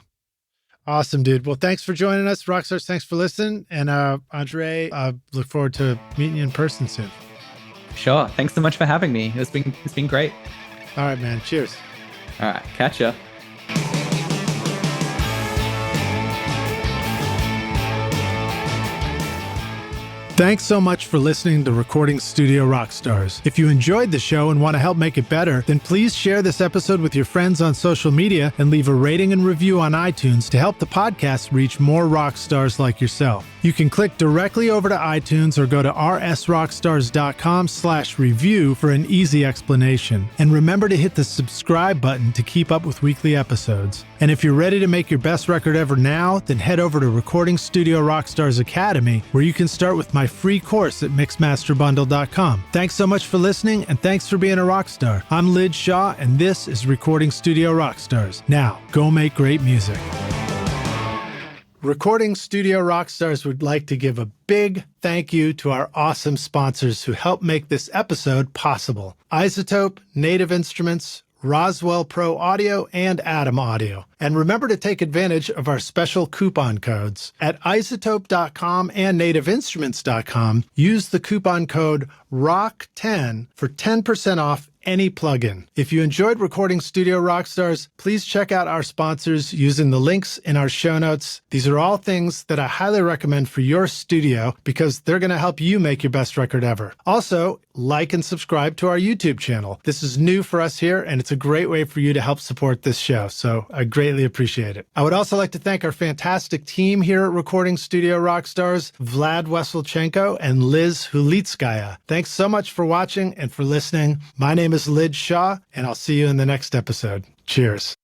Awesome, dude. Well, thanks for joining us, Rockstars. Thanks for listening. And Andrei, look forward to meeting you in person soon. Sure. Thanks so much for having me. It's been great. All right, man. Cheers. All right. Catch ya. Thanks so much for listening to Recording Studio Rockstars. If you enjoyed the show and want to help make it better, then please share this episode with your friends on social media and leave a rating and review on iTunes to help the podcast reach more rock stars like yourself. You can click directly over to iTunes or go to rsrockstars.com/review for an easy explanation. And remember to hit the subscribe button to keep up with weekly episodes. And if you're ready to make your best record ever now, then head over to Recording Studio Rockstars Academy, where you can start with my free course at mixmasterbundle.com. Thanks so much for listening, and thanks for being a rock star. I'm Lid Shaw, and this is Recording Studio Rockstars. Now, go make great music. Recording Studio Rockstars would like to give a big thank you to our awesome sponsors who help make this episode possible. iZotope, Native Instruments, Roswell Pro Audio, and Atom Audio. And remember to take advantage of our special coupon codes. At iZotope.com and nativeinstruments.com, use the coupon code ROCK10 for 10% off any plugin. If you enjoyed Recording Studio Rockstars, please check out our sponsors using the links in our show notes. These are all things that I highly recommend for your studio because they're going to help you make your best record ever. Also, like and subscribe to our YouTube channel. This is new for us here, and it's a great way for you to help support this show, so I greatly appreciate it. I would also like to thank our fantastic team here at Recording Studio Rockstars, Vlad Weselchenko and Liz Hulitskaya. Thanks so much for watching and for listening. My name is Lid Shaw, and I'll see you in the next episode. Cheers.